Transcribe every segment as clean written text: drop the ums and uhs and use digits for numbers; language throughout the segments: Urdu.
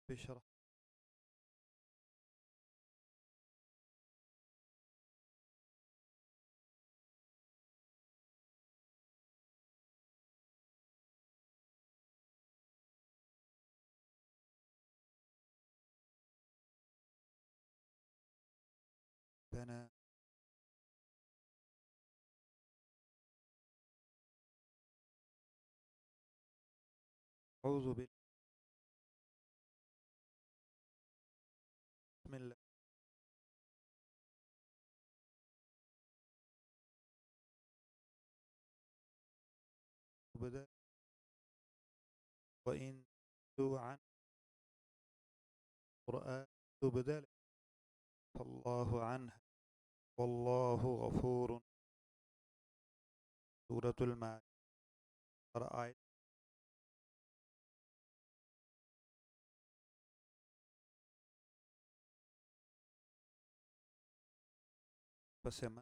اشرح لنا. أعوذ بسم الله بدأ. وإن تدعوا عن القرآن تبدل فالله عنها والله غفور. سورة المائدة آية. بس میں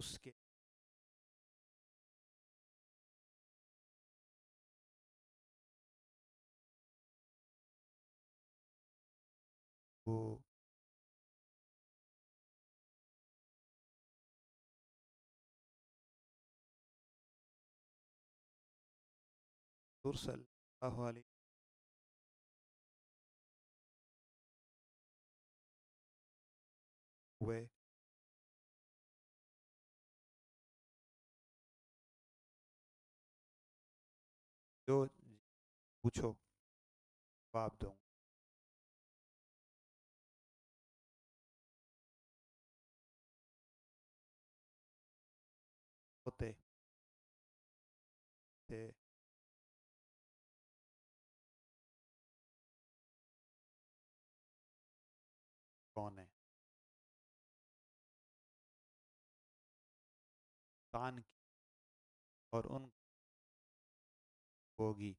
اس کے وہ صلی اللہ علیہ ہوئے جو پوچھو جواب دوں ہوتے تھے. کون ہے کان کی اور ان ہوگی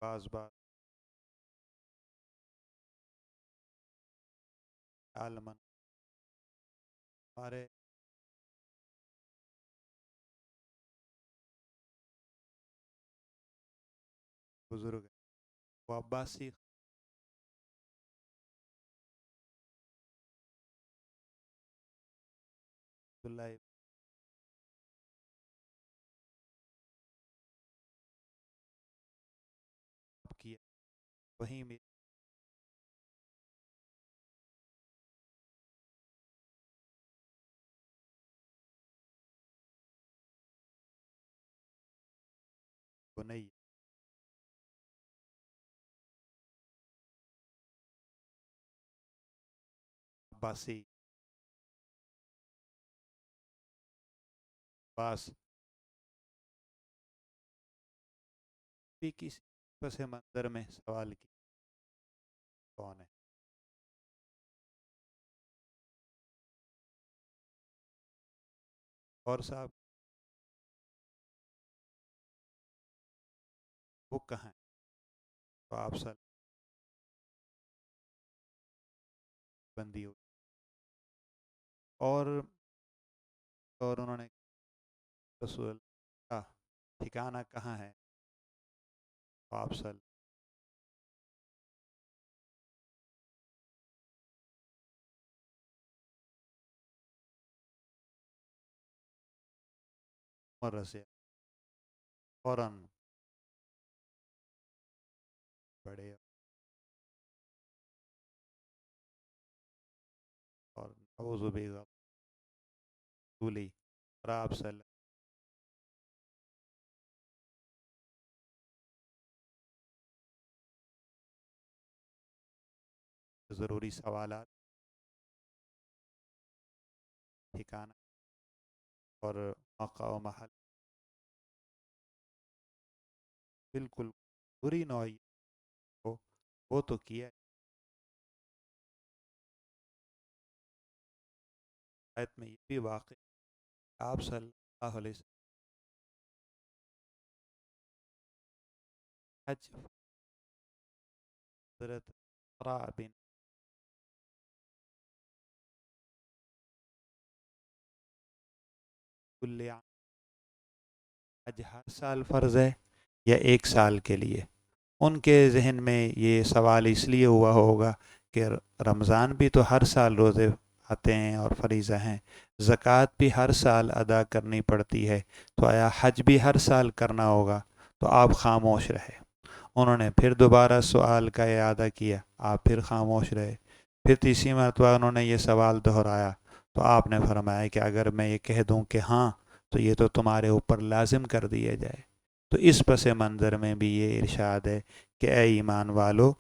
بعض بات عالمن ہمارے بزرگ ہیں. وہ عباسی اللہ کی وہیں میں بنئی عباسی باس بھی کسی پس منظر میں سوال کی کون ہے. اور صاحب وہ کہاں ہیں تو آپ سر بندی ہوئی اور انہوں نے رسول اللہ ٹھکانہ کہاں ہے تو آپ سر عمر سے فوراً بڑے اور نعوذ بغلی اور آپ صلی ضروری سوالات ٹھکانہ اور موقع و محل بالکل بری نوعیت کو وہ تو کیا. آیت میں یہ بھی واقع آپ صلی اللہ علیہ وسلم حج حضرت را بن کل عام، حج ہر سال فرض ہے یا ایک سال کے لیے؟ ان کے ذہن میں یہ سوال اس لیے ہوا ہوگا کہ رمضان بھی تو ہر سال روزے آتے ہیں اور فریضہ ہیں، زکوٰۃ بھی ہر سال ادا کرنی پڑتی ہے، تو آیا حج بھی ہر سال کرنا ہوگا؟ تو آپ خاموش رہے۔ انہوں نے پھر دوبارہ سوال کا اعادہ کیا، آپ پھر خاموش رہے۔ پھر تیسری مرتبہ انہوں نے یہ سوال دہرایا، تو آپ نے فرمایا کہ اگر میں یہ کہہ دوں کہ ہاں تو یہ تو تمہارے اوپر لازم کر دیا جائے۔ تو اس پس منظر میں بھی یہ ارشاد ہے کہ اے ایمان والو،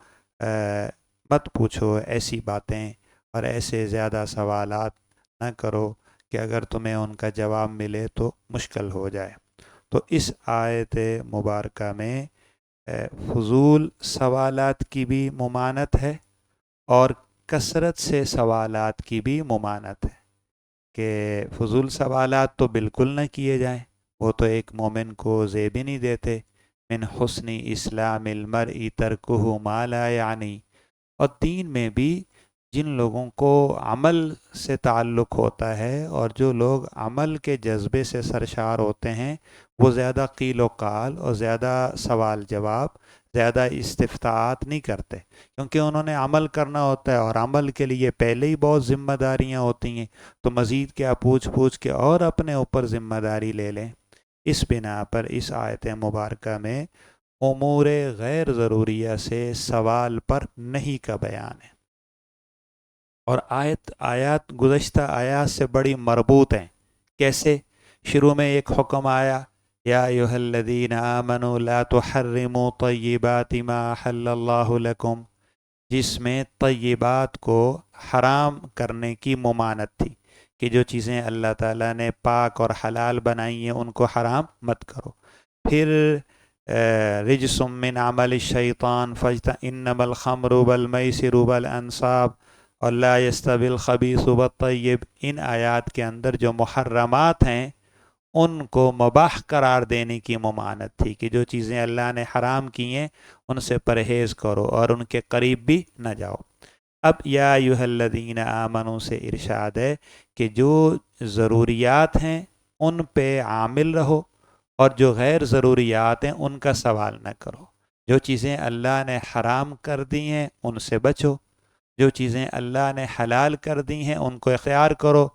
مت پوچھو ایسی باتیں اور ایسے زیادہ سوالات نہ کرو کہ اگر تمہیں ان کا جواب ملے تو مشکل ہو جائے۔ تو اس آیت مبارکہ میں فضول سوالات کی بھی ممانعت ہے اور کثرت سے سوالات کی بھی ممانعت ہے، کہ فضول سوالات تو بالکل نہ کیے جائیں، وہ تو ایک مومن کو زیب ہی نہیں دیتے۔ من حسن اسلام المرء ترکہ ما لا یعنی، اور دین میں بھی جن لوگوں کو عمل سے تعلق ہوتا ہے اور جو لوگ عمل کے جذبے سے سرشار ہوتے ہیں، وہ زیادہ قیل و قال اور زیادہ سوال جواب، زیادہ استفتاءات نہیں کرتے، کیونکہ انہوں نے عمل کرنا ہوتا ہے اور عمل کے لیے پہلے ہی بہت ذمہ داریاں ہوتی ہیں، تو مزید کیا پوچھ پوچھ کے اور اپنے اوپر ذمہ داری لے لیں۔ اس بنا پر اس آیت مبارکہ میں امور غیر ضروریہ سے سوال پر نہیں کا بیان ہے، اور آیات گزشتہ آیات سے بڑی مربوط ہیں۔ کیسے؟ شروع میں ایک حکم آیا، یا ایھا الذین آمنوا لا تحرموا طیبات ما احل اللہ لکم، جس میں طیبات کو حرام کرنے کی ممانعت تھی کہ جو چیزیں اللہ تعالیٰ نے پاک اور حلال بنائی ہیں ان کو حرام مت کرو۔ پھر رجس من عمل الشیطان انما الخمر والمیسر والانصاب اور لا یستوی الخبیث والطیب، ان آیات کے اندر جو محرمات ہیں ان کو مباح قرار دینے کی ممانعت تھی کہ جو چیزیں اللہ نے حرام کی ہیں ان سے پرہیز کرو اور ان کے قریب بھی نہ جاؤ۔ اب یا ایھا الذین آمنوا سے ارشاد ہے کہ جو ضروریات ہیں ان پہ عامل رہو اور جو غیر ضروریات ہیں ان کا سوال نہ کرو۔ جو چیزیں اللہ نے حرام کر دی ہیں ان سے بچو، جو چیزیں اللہ نے حلال کر دی ہیں ان کو اختیار کرو،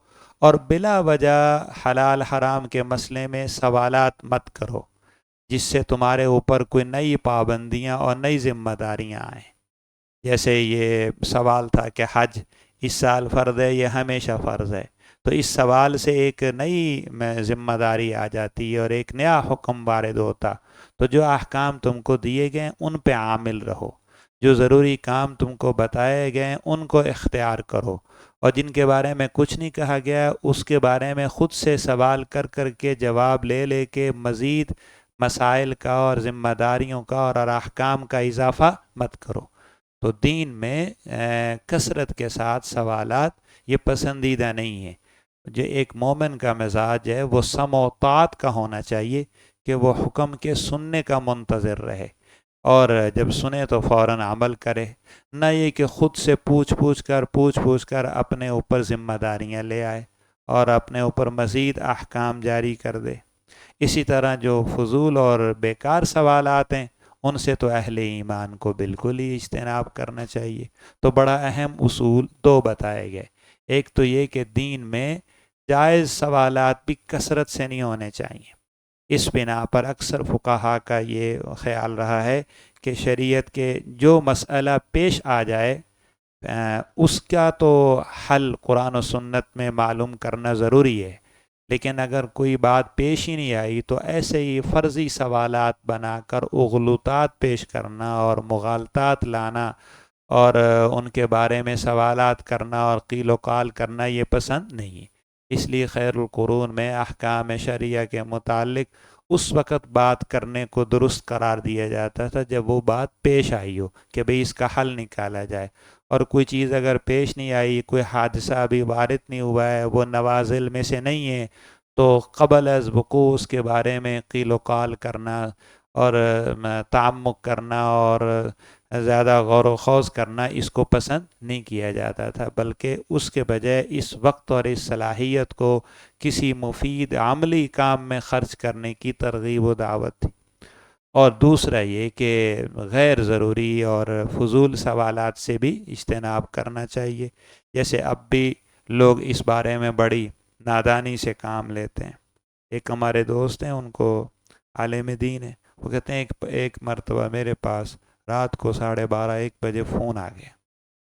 اور بلا وجہ حلال حرام کے مسئلے میں سوالات مت کرو جس سے تمہارے اوپر کوئی نئی پابندیاں اور نئی ذمہ داریاں آئیں۔ جیسے یہ سوال تھا کہ حج اس سال فرض ہے یا ہمیشہ فرض ہے، تو اس سوال سے ایک نئی ذمہ داری آ جاتی ہے اور ایک نیا حکم وارد ہوتا۔ تو جو احکام تم کو دیے گئے ان پہ عامل رہو، جو ضروری کام تم کو بتائے گئے ان کو اختیار کرو، اور جن کے بارے میں کچھ نہیں کہا گیا اس کے بارے میں خود سے سوال کر کر کے جواب لے لے کے مزید مسائل کا اور ذمہ داریوں کا اور احکام کا اضافہ مت کرو۔ تو دین میں کثرت کے ساتھ سوالات یہ پسندیدہ نہیں ہے۔ جو ایک مومن کا مزاج ہے وہ سمع و طاعت کا ہونا چاہیے، کہ وہ حکم کے سننے کا منتظر رہے اور جب سنے تو فوراً عمل کرے، نہ یہ کہ خود سے پوچھ پوچھ کر اپنے اوپر ذمہ داریاں لے آئے اور اپنے اوپر مزید احکام جاری کر دے۔ اسی طرح جو فضول اور بیکار سوالات ہیں ان سے تو اہل ایمان کو بالکل ہی اجتناب کرنا چاہیے۔ تو بڑا اہم اصول دو بتائے گئے، ایک تو یہ کہ دین میں جائز سوالات بھی کثرت سے نہیں ہونے چاہیے۔ اس بنا پر اکثر فقہا کا یہ خیال رہا ہے کہ شریعت کے جو مسئلہ پیش آ جائے اس کا تو حل قرآن و سنت میں معلوم کرنا ضروری ہے، لیکن اگر کوئی بات پیش ہی نہیں آئی تو ایسے ہی فرضی سوالات بنا کر اغلوطات پیش کرنا اور مغالطات لانا اور ان کے بارے میں سوالات کرنا اور قیل و قال کرنا یہ پسند نہیں ہے۔ اس لیے خیر القرون میں احکام شرعیہ کے متعلق اس وقت بات کرنے کو درست قرار دیا جاتا تھا جب وہ بات پیش آئی ہو کہ بھئی اس کا حل نکالا جائے، اور کوئی چیز اگر پیش نہیں آئی، کوئی حادثہ ابھی وارد نہیں ہوا ہے، وہ نوازل میں سے نہیں ہے، تو قبل از وقوع اس کے بارے میں قیل و قال کرنا اور تعمق کرنا اور زیادہ غور و خوض کرنا اس کو پسند نہیں کیا جاتا تھا، بلکہ اس کے بجائے اس وقت اور اس صلاحیت کو کسی مفید عملی کام میں خرچ کرنے کی ترغیب و دعوت تھی۔ اور دوسرا یہ کہ غیر ضروری اور فضول سوالات سے بھی اجتناب کرنا چاہیے، جیسے اب بھی لوگ اس بارے میں بڑی نادانی سے کام لیتے ہیں۔ ایک ہمارے دوست ہیں، ان کو عالم دین ہے، وہ کہتے ہیں ایک مرتبہ میرے پاس رات کو 12:30 1 بجے فون آ گیا۔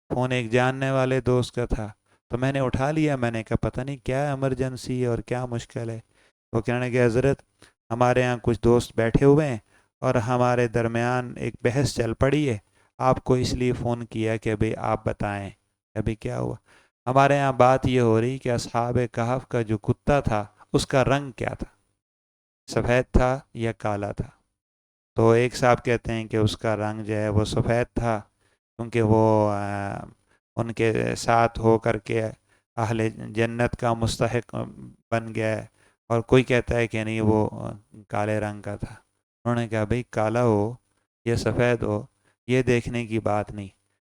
فون ایک جاننے والے دوست کا تھا، تو میں نے اٹھا لیا۔ میں نے کہا پتہ نہیں کیا ایمرجنسی اور کیا مشکل ہے۔ وہ کہنے کہ حضرت ہمارے ہاں کچھ دوست بیٹھے ہوئے ہیں اور ہمارے درمیان ایک بحث چل پڑی ہے، آپ کو اس لیے فون کیا کہ ابھی آپ بتائیں ابھی کیا ہوا۔ ہمارے یہاں بات یہ ہو رہی کہ اصحاب کہف کا جو کتا تھا اس کا رنگ کیا تھا، سفید تھا یا کالا تھا؟ تو ایک صاحب کہتے ہیں کہ اس کا رنگ جو ہے وہ سفید تھا، کیونکہ وہ ان کے ساتھ ہو کر کے اہل جنت کا مستحق بن گیا ہے، اور کوئی کہتا ہے کہ نہیں وہ کالے رنگ کا تھا۔ انہوں نے کہا بھئی کالا ہو یا سفید ہو یہ دیکھنے کی بات نہیں،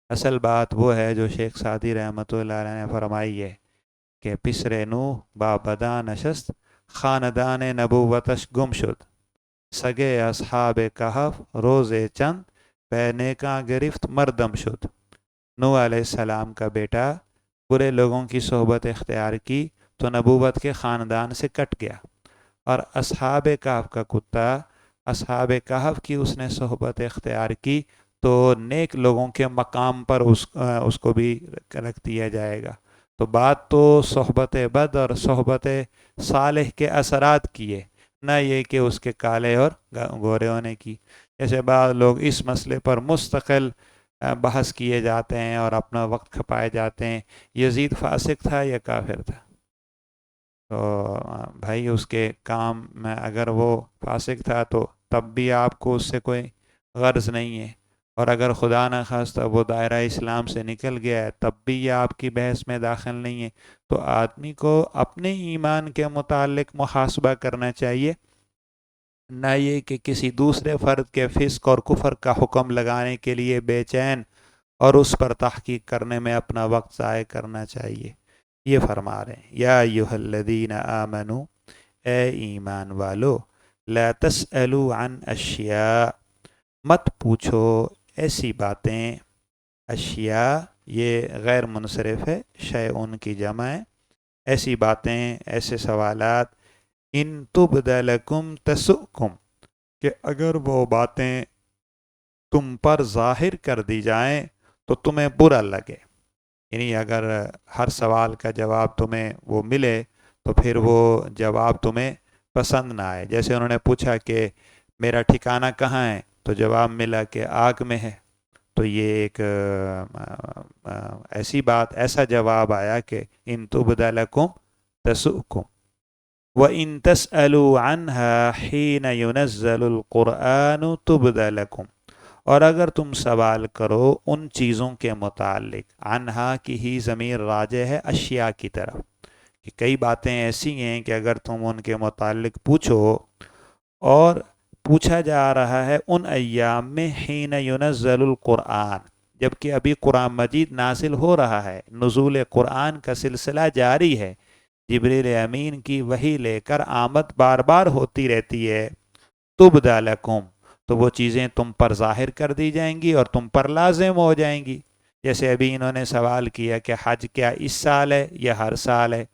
اصل بات وہ ہے جو شیخ سعدی رحمۃ اللہ علیہ نے فرمائی ہے کہ پسر نوح با بدا نشست خاندان نبوتش گم شد، سگے اصحاب کہف روز چند پہنے کا گرفت مردم شد۔ نوح علیہ السلام کا بیٹا برے لوگوں کی صحبت اختیار کی تو نبوت کے خاندان سے کٹ گیا، اور اصحاب کہف کا کتا اصحاب کہف کی اس نے صحبت اختیار کی تو نیک لوگوں کے مقام پر اس کو بھی رکھ دیا جائے گا۔ تو بات تو صحبت بد اور صحبت صالح کے اثرات کی ہے، نہ یہ کہ اس کے کالے اور گورے ہونے کی۔ جیسے بعض لوگ اس مسئلے پر مستقل بحث کیے جاتے ہیں اور اپنا وقت کھپائے جاتے ہیں، یزید فاسق تھا یا کافر تھا؟ تو بھائی اس کے کام میں اگر وہ فاسق تھا تو تب بھی آپ کو اس سے کوئی غرض نہیں ہے، اور اگر خدا نہ خواستہ وہ دائرہ اسلام سے نکل گیا ہے تب بھی یہ آپ کی بحث میں داخل نہیں ہے۔ تو آدمی کو اپنے ایمان کے متعلق محاسبہ کرنا چاہیے، نہ یہ کہ کسی دوسرے فرد کے فسق اور کفر کا حکم لگانے کے لیے بے چین اور اس پر تحقیق کرنے میں اپنا وقت ضائع کرنا چاہیے۔ یہ فرما رہے ہیں یا ایھا الذین آمنو، اے ایمان والو، لا تسألوا عن اشیاء، مت پوچھو ایسی باتیں، اشیاء یہ غیر منصرف ہے، شیء کی جمع ہے، ایسی باتیں ایسے سوالات، ان تبد لکم تسؤکم، کہ اگر وہ باتیں تم پر ظاہر کر دی جائیں تو تمہیں برا لگے، یعنی اگر ہر سوال کا جواب تمہیں وہ ملے تو پھر وہ جواب تمہیں پسند نہ آئے۔ جیسے انہوں نے پوچھا کہ میرا ٹھکانہ کہاں ہے، تو جواب ملا کہ آگ میں ہے، تو یہ ایک ایسی بات، ایسا جواب آیا کہ ان تبد لکم تسؤکم وَإِن تَسْأَلُوا عَنْهَا حِينَ يُنَزَّلُ الْقُرْآنُ تُبْدَ لَكُمْ، اور اگر تم سوال کرو ان چیزوں کے متعلق، عنہا کی ہی ضمیر راجع ہے اشیاء کی طرف، کہ کئی باتیں ایسی ہیں کہ اگر تم ان کے متعلق پوچھو، اور پوچھا جا رہا ہے ان ایام میں حین ينزل القرآن، جبکہ ابھی قرآن مجید نازل ہو رہا ہے، نزول قرآن کا سلسلہ جاری ہے، جبریل امین کی وحی لے کر آمد بار بار ہوتی رہتی ہے، تبد لکم، تو وہ چیزیں تم پر ظاہر کر دی جائیں گی اور تم پر لازم ہو جائیں گی۔ جیسے ابھی انہوں نے سوال کیا کہ حج کیا اس سال ہے یا ہر سال ہے،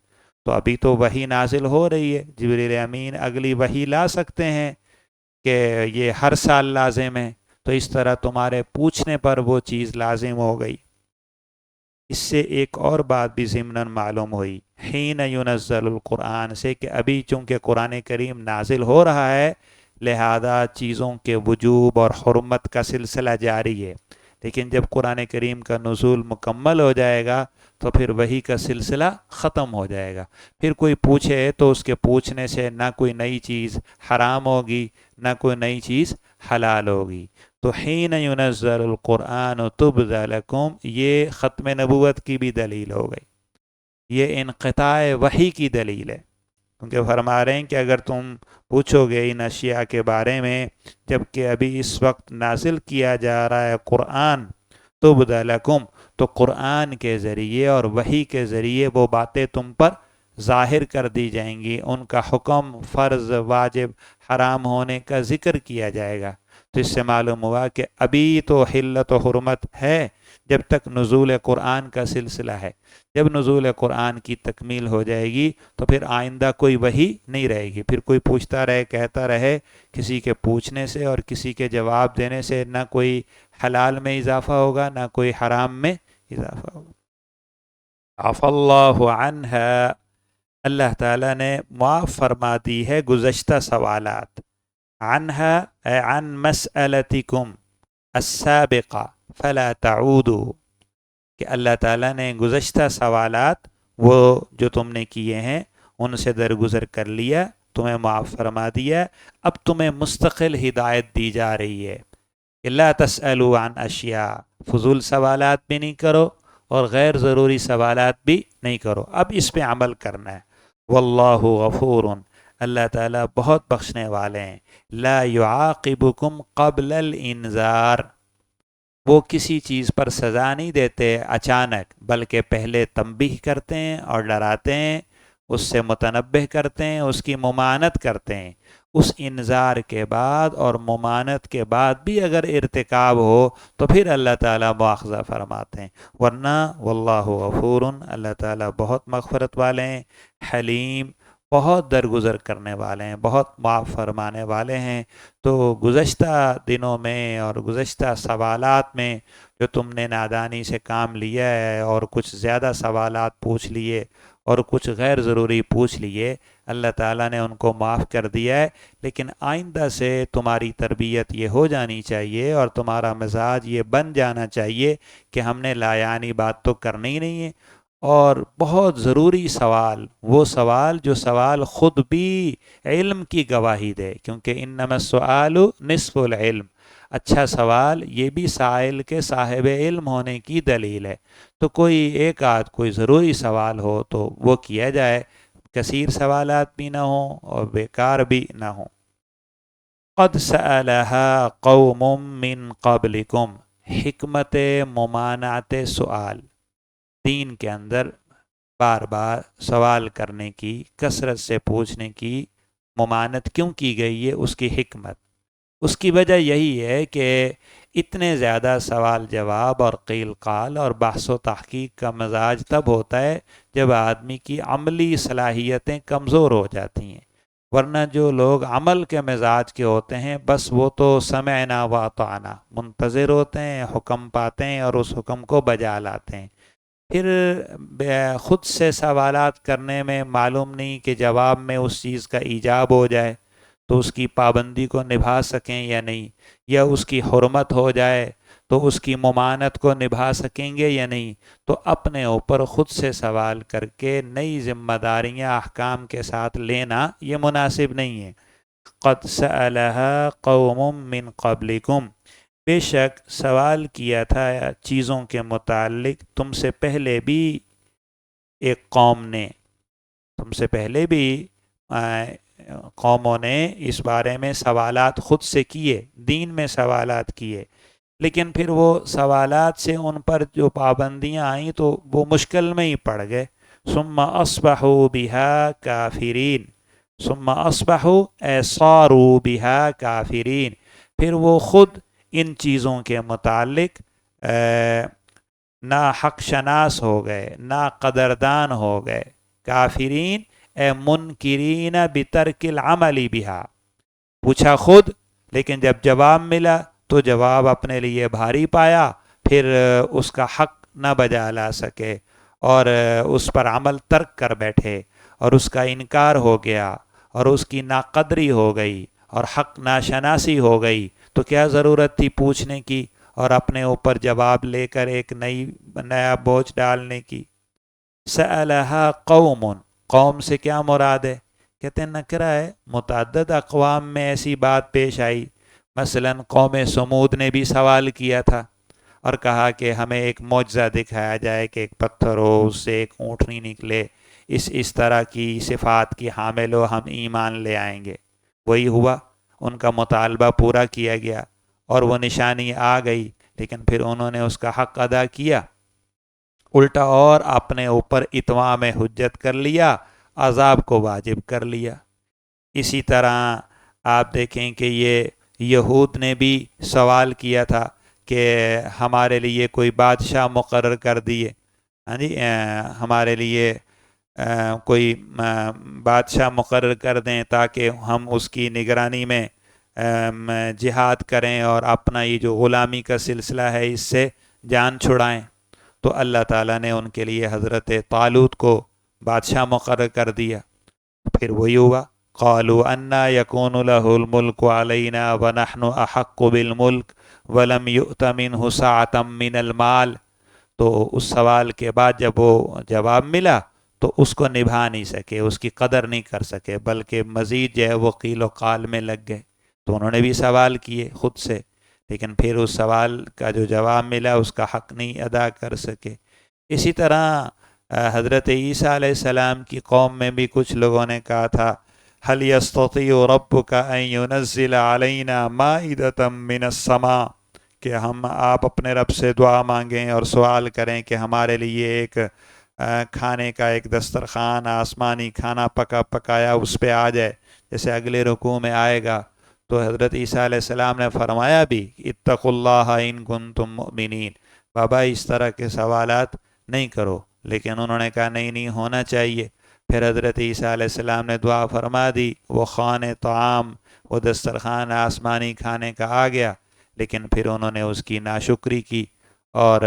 تو ابھی تو وحی نازل ہو رہی ہے، جبریل امین اگلی وحی لا سکتے ہیں کہ یہ ہر سال لازم ہے، تو اس طرح تمہارے پوچھنے پر وہ چیز لازم ہو گئی۔ اس سے ایک اور بات بھی ضمناً معلوم ہوئی حین ینزل القرآن سے، کہ ابھی چونکہ قرآن کریم نازل ہو رہا ہے لہذا چیزوں کے وجوب اور حرمت کا سلسلہ جاری ہے، لیکن جب قرآن کریم کا نزول مکمل ہو جائے گا تو پھر وحی کا سلسلہ ختم ہو جائے گا، پھر کوئی پوچھے تو اس کے پوچھنے سے نہ کوئی نئی چیز حرام ہوگی نہ کوئی نئی چیز حلال ہوگی۔ تو حین ینزل القرآن تبد لکم، یہ ختم نبوت کی بھی دلیل ہو گئی، یہ انقطاع وحی کی دلیل ہے۔ کیونکہ فرما رہے ہیں کہ اگر تم پوچھو گے ان اشیاء کے بارے میں جب کہ ابھی اس وقت نازل کیا جا رہا ہے قرآن، تبد لکم، تو قرآن کے ذریعے اور وحی کے ذریعے وہ باتیں تم پر ظاہر کر دی جائیں گی، ان کا حکم، فرض، واجب، حرام ہونے کا ذکر کیا جائے گا۔ تو اس سے معلوم ہوا کہ ابھی تو حلت و حرمت ہے جب تک نزول قرآن کا سلسلہ ہے۔ جب نزول قرآن کی تکمیل ہو جائے گی تو پھر آئندہ کوئی وحی نہیں رہے گی، پھر کوئی پوچھتا رہے، کہتا رہے، کسی کے پوچھنے سے اور کسی کے جواب دینے سے نہ کوئی حلال میں اضافہ ہوگا نہ کوئی حرام میں اضافہ ہوگا۔ عفا اللہ عنہا، اللہ تعالیٰ نے معاف فرما دی ہے گزشتہ سوالات، عنہا اے عن مسئلتکم السابقہ فلا تعودوا، کہ اللہ تعالیٰ نے گزشتہ سوالات وہ جو تم نے کیے ہیں ان سے درگزر کر لیا، تمہیں معاف فرما دیا، اب تمہیں مستقل ہدایت دی جا رہی ہے کہ لا تسألوا عن اشیاء، فضول سوالات بھی نہیں کرو اور غیر ضروری سوالات بھی نہیں کرو، اب اس پہ عمل کرنا ہے۔ واللہ غفور، اللہ تعالیٰ بہت بخشنے والے ہیں۔ لا يعاقبكم قبل الانذار، وہ کسی چیز پر سزا نہیں دیتے اچانک، بلکہ پہلے تنبیہ کرتے ہیں اور ڈراتے ہیں، اس سے متنبہ کرتے ہیں، اس کی ممانت کرتے ہیں۔ اس انذار کے بعد اور ممانت کے بعد بھی اگر ارتکاب ہو تو پھر اللہ تعالیٰ مواخذہ فرماتے ہیں، ورنہ واللہ غفور، اللہ تعالیٰ بہت مغفرت والے ہیں، حلیم، بہت درگزر کرنے والے ہیں، بہت معاف فرمانے والے ہیں۔ تو گزشتہ دنوں میں اور گزشتہ سوالات میں جو تم نے نادانی سے کام لیا ہے اور کچھ زیادہ سوالات پوچھ لیے اور کچھ غیر ضروری پوچھ لیے، اللہ تعالیٰ نے ان کو معاف کر دیا ہے، لیکن آئندہ سے تمہاری تربیت یہ ہو جانی چاہیے اور تمہارا مزاج یہ بن جانا چاہیے کہ ہم نے لایانی بات تو کرنی ہی نہیں ہے، اور بہت ضروری سوال، وہ سوال جو سوال خود بھی علم کی گواہی دے، کیونکہ انما السؤال نصف العلم، اچھا سوال یہ بھی سائل کے صاحب علم ہونے کی دلیل ہے۔ تو کوئی ایک آدھ کوئی ضروری سوال ہو تو وہ کیا جائے، کثیر سوالات بھی نہ ہوں اور بیکار بھی نہ ہوں۔ قد سألها قوم من قبلکم، حکمت ممانعت سؤال، دین کے اندر بار بار سوال کرنے کی، کثرت سے پوچھنے کی ممانت کیوں کی گئی ہے، اس کی حکمت، اس کی وجہ یہی ہے کہ اتنے زیادہ سوال جواب اور قیل قال اور بحث و تحقیق کا مزاج تب ہوتا ہے جب آدمی کی عملی صلاحیتیں کمزور ہو جاتی ہیں، ورنہ جو لوگ عمل کے مزاج کے ہوتے ہیں بس وہ تو سمعنا و اطعنا، منتظر ہوتے ہیں، حکم پاتے ہیں اور اس حکم کو بجا لاتے ہیں، پھر خود سے سوالات کرنے میں معلوم نہیں کہ جواب میں اس چیز کا ایجاب ہو جائے تو اس کی پابندی کو نبھا سکیں یا نہیں، یا اس کی حرمت ہو جائے تو اس کی ممانت کو نبھا سکیں گے یا نہیں، تو اپنے اوپر خود سے سوال کر کے نئی ذمہ داریاں احکام کے ساتھ لینا یہ مناسب نہیں ہے۔ قد سألها قوم من قبلکم، بے شک سوال کیا تھا چیزوں کے متعلق تم سے پہلے بھی ایک قوم نے، تم سے پہلے بھی قوموں نے اس بارے میں سوالات خود سے کیے، دین میں سوالات کیے، لیکن پھر وہ سوالات سے ان پر جو پابندیاں آئیں تو وہ مشکل میں ہی پڑ گئے۔ ثم اصبحوا بها کافرین، ثم اصبحوا اے صاروا بها کافرین، پھر وہ خود ان چیزوں کے متعلق نا حق شناس ہو گئے، نا قدردان ہو گئے، کافرین اے منکرین بترک العمل بہا، پوچھا خود لیکن جب جواب ملا تو جواب اپنے لیے بھاری پایا، پھر اس کا حق نہ بجا لا سکے اور اس پر عمل ترک کر بیٹھے اور اس کا انکار ہو گیا اور اس کی ناقدری ہو گئی اور حق ناشناسی ہو گئی، تو کیا ضرورت تھی پوچھنے کی اور اپنے اوپر جواب لے کر ایک نیا بوجھ ڈالنے کی۔ سألہا قوم، قوم سے کیا مراد ہے؟ کہتے ہیں نکرہ ہے، متعدد اقوام میں ایسی بات پیش آئی، مثلا قوم سمود نے بھی سوال کیا تھا اور کہا کہ ہمیں ایک معجزہ دکھایا جائے کہ ایک پتھر ہو، اس سے ایک اونٹنی نکلے، اس طرح کی صفات کی حامل ہو، ہم ایمان لے آئیں گے۔ وہی ہوا، ان کا مطالبہ پورا کیا گیا اور وہ نشانی آ گئی، لیکن پھر انہوں نے اس کا حق ادا کیا، الٹا اور اپنے اوپر اتمام حجت کر لیا، عذاب کو واجب کر لیا۔ اسی طرح آپ دیکھیں کہ یہ یہود نے بھی سوال کیا تھا کہ ہمارے لیے کوئی بادشاہ مقرر کر دیے، ہاں جی، ہمارے لیے کوئی بادشاہ مقرر کر دیں تاکہ ہم اس کی نگرانی میں جہاد کریں اور اپنا یہ جو غلامی کا سلسلہ ہے اس سے جان چھڑائیں۔ تو اللہ تعالیٰ نے ان کے لیے حضرت طالوت کو بادشاہ مقرر کر دیا۔ پھر وہی ہوا، قالوا انا یکون له الملک علینا ونحن احق بالملک ولم یؤت منہ سعۃ من المال۔ تو اس سوال کے بعد جب وہ جواب ملا تو اس کو نبھا نہیں سکے، اس کی قدر نہیں کر سکے، بلکہ مزید جو ہے وہ قیل و قال میں لگ گئے۔ تو انہوں نے بھی سوال کیے خود سے، لیکن پھر اس سوال کا جو جواب ملا اس کا حق نہیں ادا کر سکے۔ اسی طرح حضرت عیسیٰ علیہ السلام کی قوم میں بھی کچھ لوگوں نے کہا تھا هل يستطيع ربك ان ينزل علينا مائدة من السماء، کہ ہم آپ اپنے رب سے دعا مانگیں اور سوال کریں کہ ہمارے لیے ایک کھانے کا ایک دسترخوان آسمانی کھانا پکایا اس پہ آ جائے، جیسے اگلے رکوع میں آئے گا۔ تو حضرت عیسیٰ علیہ السلام نے فرمایا بھی اتقوا اللہ ان کنتم مؤمنین، بابا اس طرح کے سوالات نہیں کرو، لیکن انہوں نے کہا نہیں ہونا چاہیے۔ پھر حضرت عیسیٰ علیہ السلام نے دعا فرما دی، وہ خوان طعام، وہ دسترخوان آسمانی کھانے کا آ گیا، لیکن پھر انہوں نے اس کی ناشکری کی اور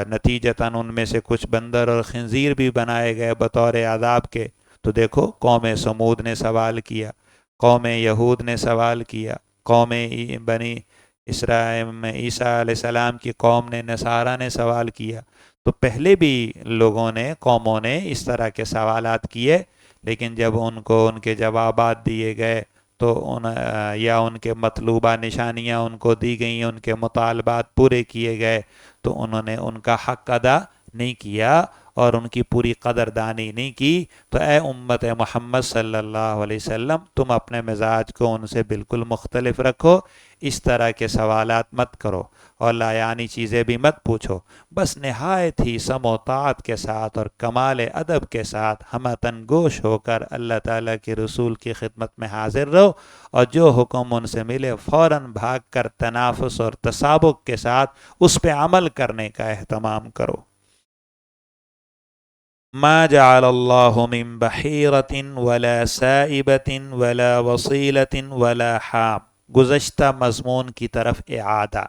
نتیجتاً ان میں سے کچھ بندر اور خنزیر بھی بنائے گئے بطور عذاب کے۔ تو دیکھو قوم سمود نے سوال کیا، قوم یہود نے سوال کیا، قوم بنی اسرائیل میں عیسیٰ علیہ السلام کی قوم نے، نصارہ نے سوال کیا۔ تو پہلے بھی لوگوں نے، قوموں نے اس طرح کے سوالات کیے، لیکن جب ان کو ان کے جوابات دیے گئے تو یا ان کے مطلوبہ نشانیاں ان کو دی گئیں، ان کے مطالبات پورے کیے گئے، تو انہوں نے ان کا حق ادا نہیں کیا اور ان کی پوری قدردانی نہیں کی۔ تو اے امت محمد صلی اللہ علیہ وسلم، تم اپنے مزاج کو ان سے بالکل مختلف رکھو، اس طرح کے سوالات مت کرو اور لایانی چیزیں بھی مت پوچھو، بس نہایت ہی سم و طاعت کے ساتھ اور کمال ادب کے ساتھ ہمتن گوش ہو کر اللہ تعالیٰ کے رسول کی خدمت میں حاضر رہو، اور جو حکم ان سے ملے فوراً بھاگ کر تنافس اور تسابق کے ساتھ اس پہ عمل کرنے کا اہتمام کرو۔ ما جعل اللہ من بحیرۃ ولا سائبۃ ولا وصیلۃ ولا حام، گزشتہ مضمون کی طرف اعادہ۔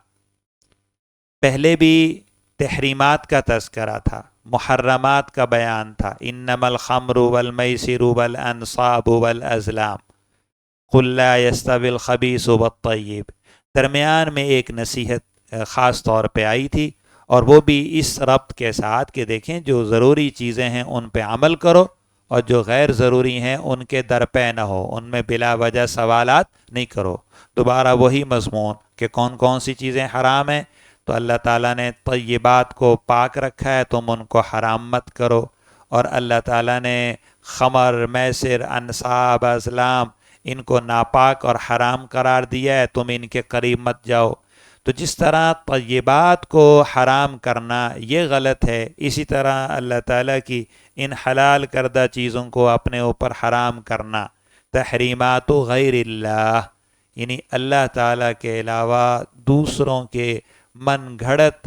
پہلے بھی تحریمات کا تذکرہ تھا، محرمات کا بیان تھا، انما الخمر والمیسر والانصاب والازلام قل لا يستوي الخبیث والطیب۔ درمیان میں ایک نصیحت خاص طور پہ آئی تھی، اور وہ بھی اس ربط کے ساتھ کہ دیکھیں جو ضروری چیزیں ہیں ان پہ عمل کرو، اور جو غیر ضروری ہیں ان کے درپے نہ ہو، ان میں بلا وجہ سوالات نہیں کرو۔ دوبارہ وہی مضمون کہ کون کون سی چیزیں حرام ہیں، تو اللہ تعالیٰ نے طیبات کو پاک رکھا ہے، تم ان کو حرام مت کرو، اور اللہ تعالیٰ نے خمر، میسر، انصاب، ازلام ان کو ناپاک اور حرام قرار دیا ہے، تم ان کے قریب مت جاؤ۔ تو جس طرح طیبات کو حرام کرنا یہ غلط ہے، اسی طرح اللہ تعالیٰ کی ان حلال کردہ چیزوں کو اپنے اوپر حرام کرنا، تحریمات غیر اللہ، یعنی اللہ تعالیٰ کے علاوہ دوسروں کے من گھڑت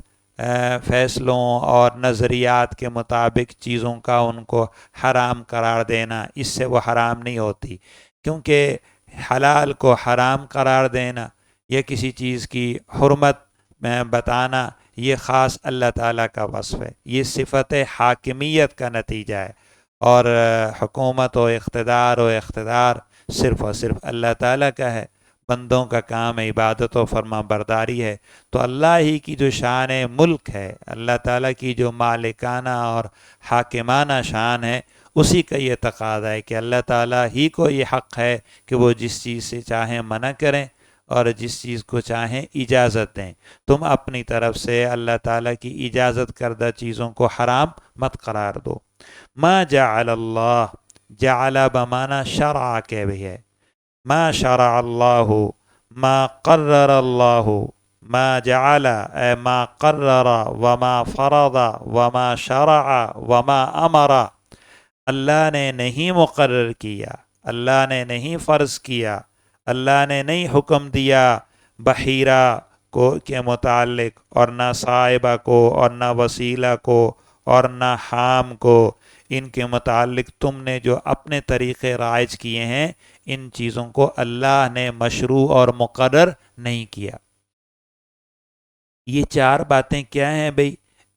فیصلوں اور نظریات کے مطابق چیزوں کا ان کو حرام قرار دینا، اس سے وہ حرام نہیں ہوتی، کیونکہ حلال کو حرام قرار دینا یا کسی چیز کی حرمت میں بتانا یہ خاص اللہ تعالیٰ کا وصف ہے، یہ صفت حاکمیت کا نتیجہ ہے، اور حکومت و اقتدار صرف اور صرف اللہ تعالیٰ کا ہے، بندوں کا کام عبادت و فرما برداری ہے۔ تو اللہ ہی کی جو شان ملک ہے، اللہ تعالیٰ کی جو مالکانہ اور حاکمانہ شان ہے، اسی کا یہ تقاضا ہے کہ اللہ تعالیٰ ہی کو یہ حق ہے کہ وہ جس چیز سے چاہیں منع کریں اور جس چیز کو چاہیں اجازت دیں. تم اپنی طرف سے اللہ تعالیٰ کی اجازت کردہ چیزوں کو حرام مت قرار دو. ما جعل اللہ، جعل بمانا شرع کے بھی ہے. ما شرع اللہ، ما قرر اللہ، ما جعل اے ما قرر وما فرض وما شرع وما امر. اللہ نے نہیں مقرر کیا، اللہ نے نہیں فرض کیا، اللہ نے نہیں حکم دیا بحیرہ کو کے متعلق، اور نہ صائبہ کو، اور نہ وسیلہ کو، اور نہ حام کو. ان کے متعلق تم نے جو اپنے طریقے رائج کیے ہیں، ان چیزوں کو اللہ نے مشروع اور مقرر نہیں کیا. یہ چار باتیں کیا ہیں بھئی؟